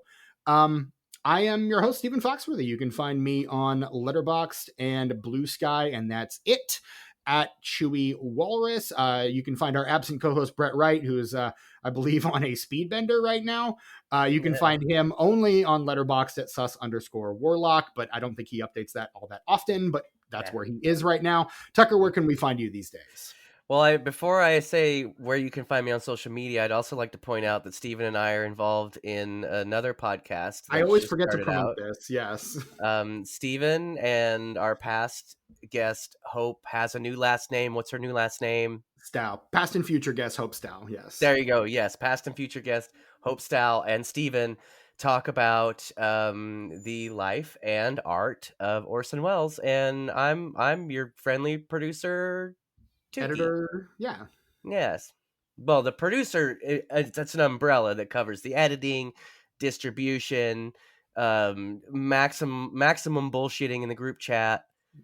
I am your host, Stephen Foxworthy. You can find me on Letterboxd and Bluesky, and that's it, at Chewy Walrus. You can find our absent co-host, Brett Wright, who is, I believe, on a speedbender right now. You can find him only on Letterboxd at sus_warlock, but I don't think he updates that all that often, but that's where he is right now. Tucker, where can we find you these days? Well, before I say where you can find me on social media, I'd also like to point out that Steven and I are involved in another podcast I that's always just forget to started promote out. this. Yes. Steven and our past guest, Hope, has a new last name. What's her new last name? Stough. Past and future guest Hope Stough. Yes. There you go. Yes, past and future guest, Hope Stough and Steven talk about the life and art of Orson Welles. And I'm your friendly producer, Tukey. Editor. Yeah. Yes. Well, the producer, that's an umbrella that covers the editing, distribution, maximum bullshitting in the group chat.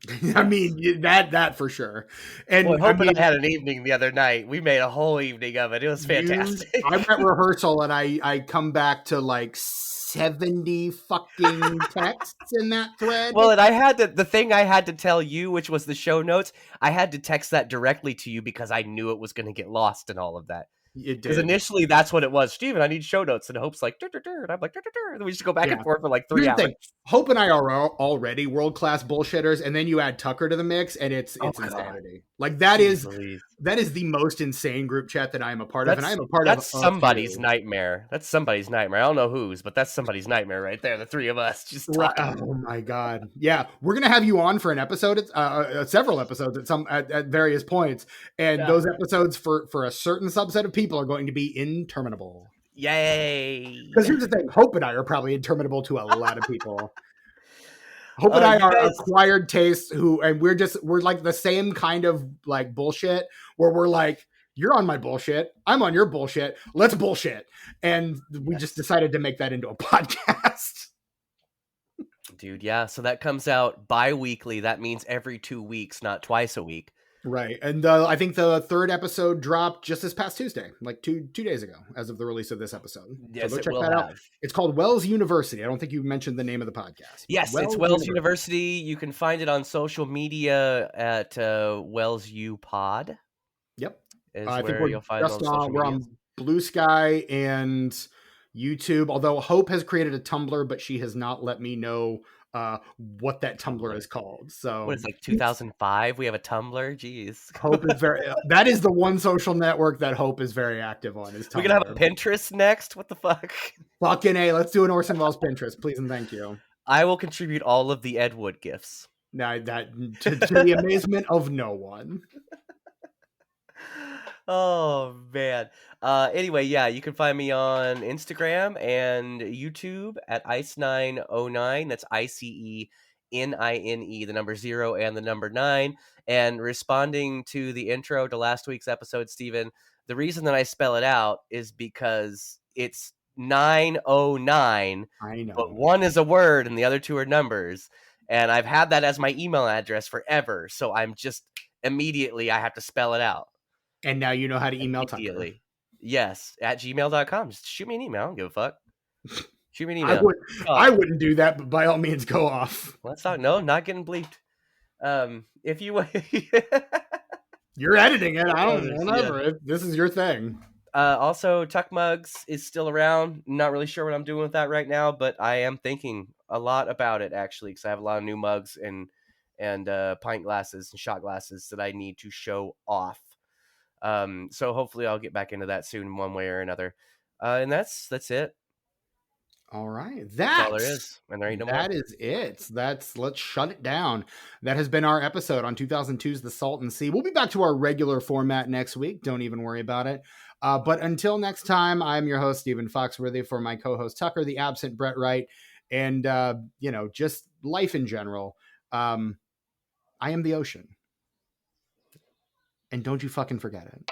I Yes. mean, that for sure. Boy, And I Hope and I mean, had an evening the other night. We made a whole evening of it. It was I'm fantastic. at rehearsal and I come back to like 70 fucking texts in that thread. Well, and I had the thing I had to tell you, which was the show notes, I had to text that directly to you because I knew it was going to get lost in all of that. It Because did. initially that's what it was. Steven, I need show notes. And Hope's like, "Dur, dur, dur," and I'm like, "Dur, dur, dur," and we just go back and Yeah. forth for like Here's 3 the hours. thing. Hope and I are already world class bullshitters, and then you add Tucker to the mix, and it's Oh God. insanity. Like Jeez Louise. that is the most insane group chat that I am a part of, and I That's am a part of that's a somebody's few. nightmare. That's somebody's nightmare. I don't know whose, but that's somebody's nightmare right there. The three of us just Right. talking. Oh my god. Yeah, we're gonna have you on for an episode, several episodes at various points, and Yeah. those episodes for a certain subset of people are going to be interminable. Yay. Because here's the thing: Hope and I are probably interminable to a lot of people. Hope and I You are guys. acquired tastes and we're like the same kind of like bullshit where we're like, you're on my bullshit, I'm on your bullshit, let's bullshit. And we just Yes. decided to make that into a podcast. Dude, yeah. So that comes out bi-weekly. That means every 2 weeks, not twice a week. Right. And I think the third episode dropped just this past Tuesday, like two days ago, as of the release of this episode. Yes, So go it check will that out. have. It's called Wells University. I don't think you mentioned the name of the podcast. Yes, it's Wells University. You can find it on social media at Wells U Pod. Yep. Is I think where you'll find it on social we're media. on Bluesky and YouTube. Although Hope has created a Tumblr, but she has not let me know what that Tumblr is called. So What is it, like 2005? We have a Tumblr. Jeez. Hope is that is the one social network that Hope is very active on. Is Tumblr. We're gonna have a Pinterest next. What the fuck? Fucking A. Let's do an Orson Welles Pinterest, please and thank you. I will contribute all of the Ed Wood gifts. Now that to the amazement of no one. Oh man. Anyway, yeah, you can find me on Instagram and YouTube at ice909. That's ICENINE, the number 0 and the number 9. And responding to the intro to last week's episode, Stephen, the reason that I spell it out is because it's 909, I know. but one is a word and the other two are numbers. And I've had that as my email address forever. So I'm just immediately I have to spell it out. And now you know how to email Tucker. Yes, at gmail.com. Just shoot me an email. I don't give a fuck. Shoot me an email. I wouldn't do that, but by all means, go off. Let's talk. No, not getting bleeped. If you You're editing it. I don't know. Whatever. Yeah. This is your thing. Also, Tuck Mugs is still around. Not really sure what I'm doing with that right now, but I am thinking a lot about it actually, because I have a lot of new mugs and pint glasses and shot glasses that I need to show off. So hopefully I'll get back into that soon in one way or another. And that's it. All right. That's all there is. And there ain't no more. That is it. Let's shut it down. That has been our episode on 2002's The Salton Sea. We'll be back to our regular format next week. Don't even worry about it. But until next time, I'm your host, Stephen Foxworthy, for my co-host Tucker, the absent Brett Wright, and just life in general. I am the ocean. And don't you fucking forget it.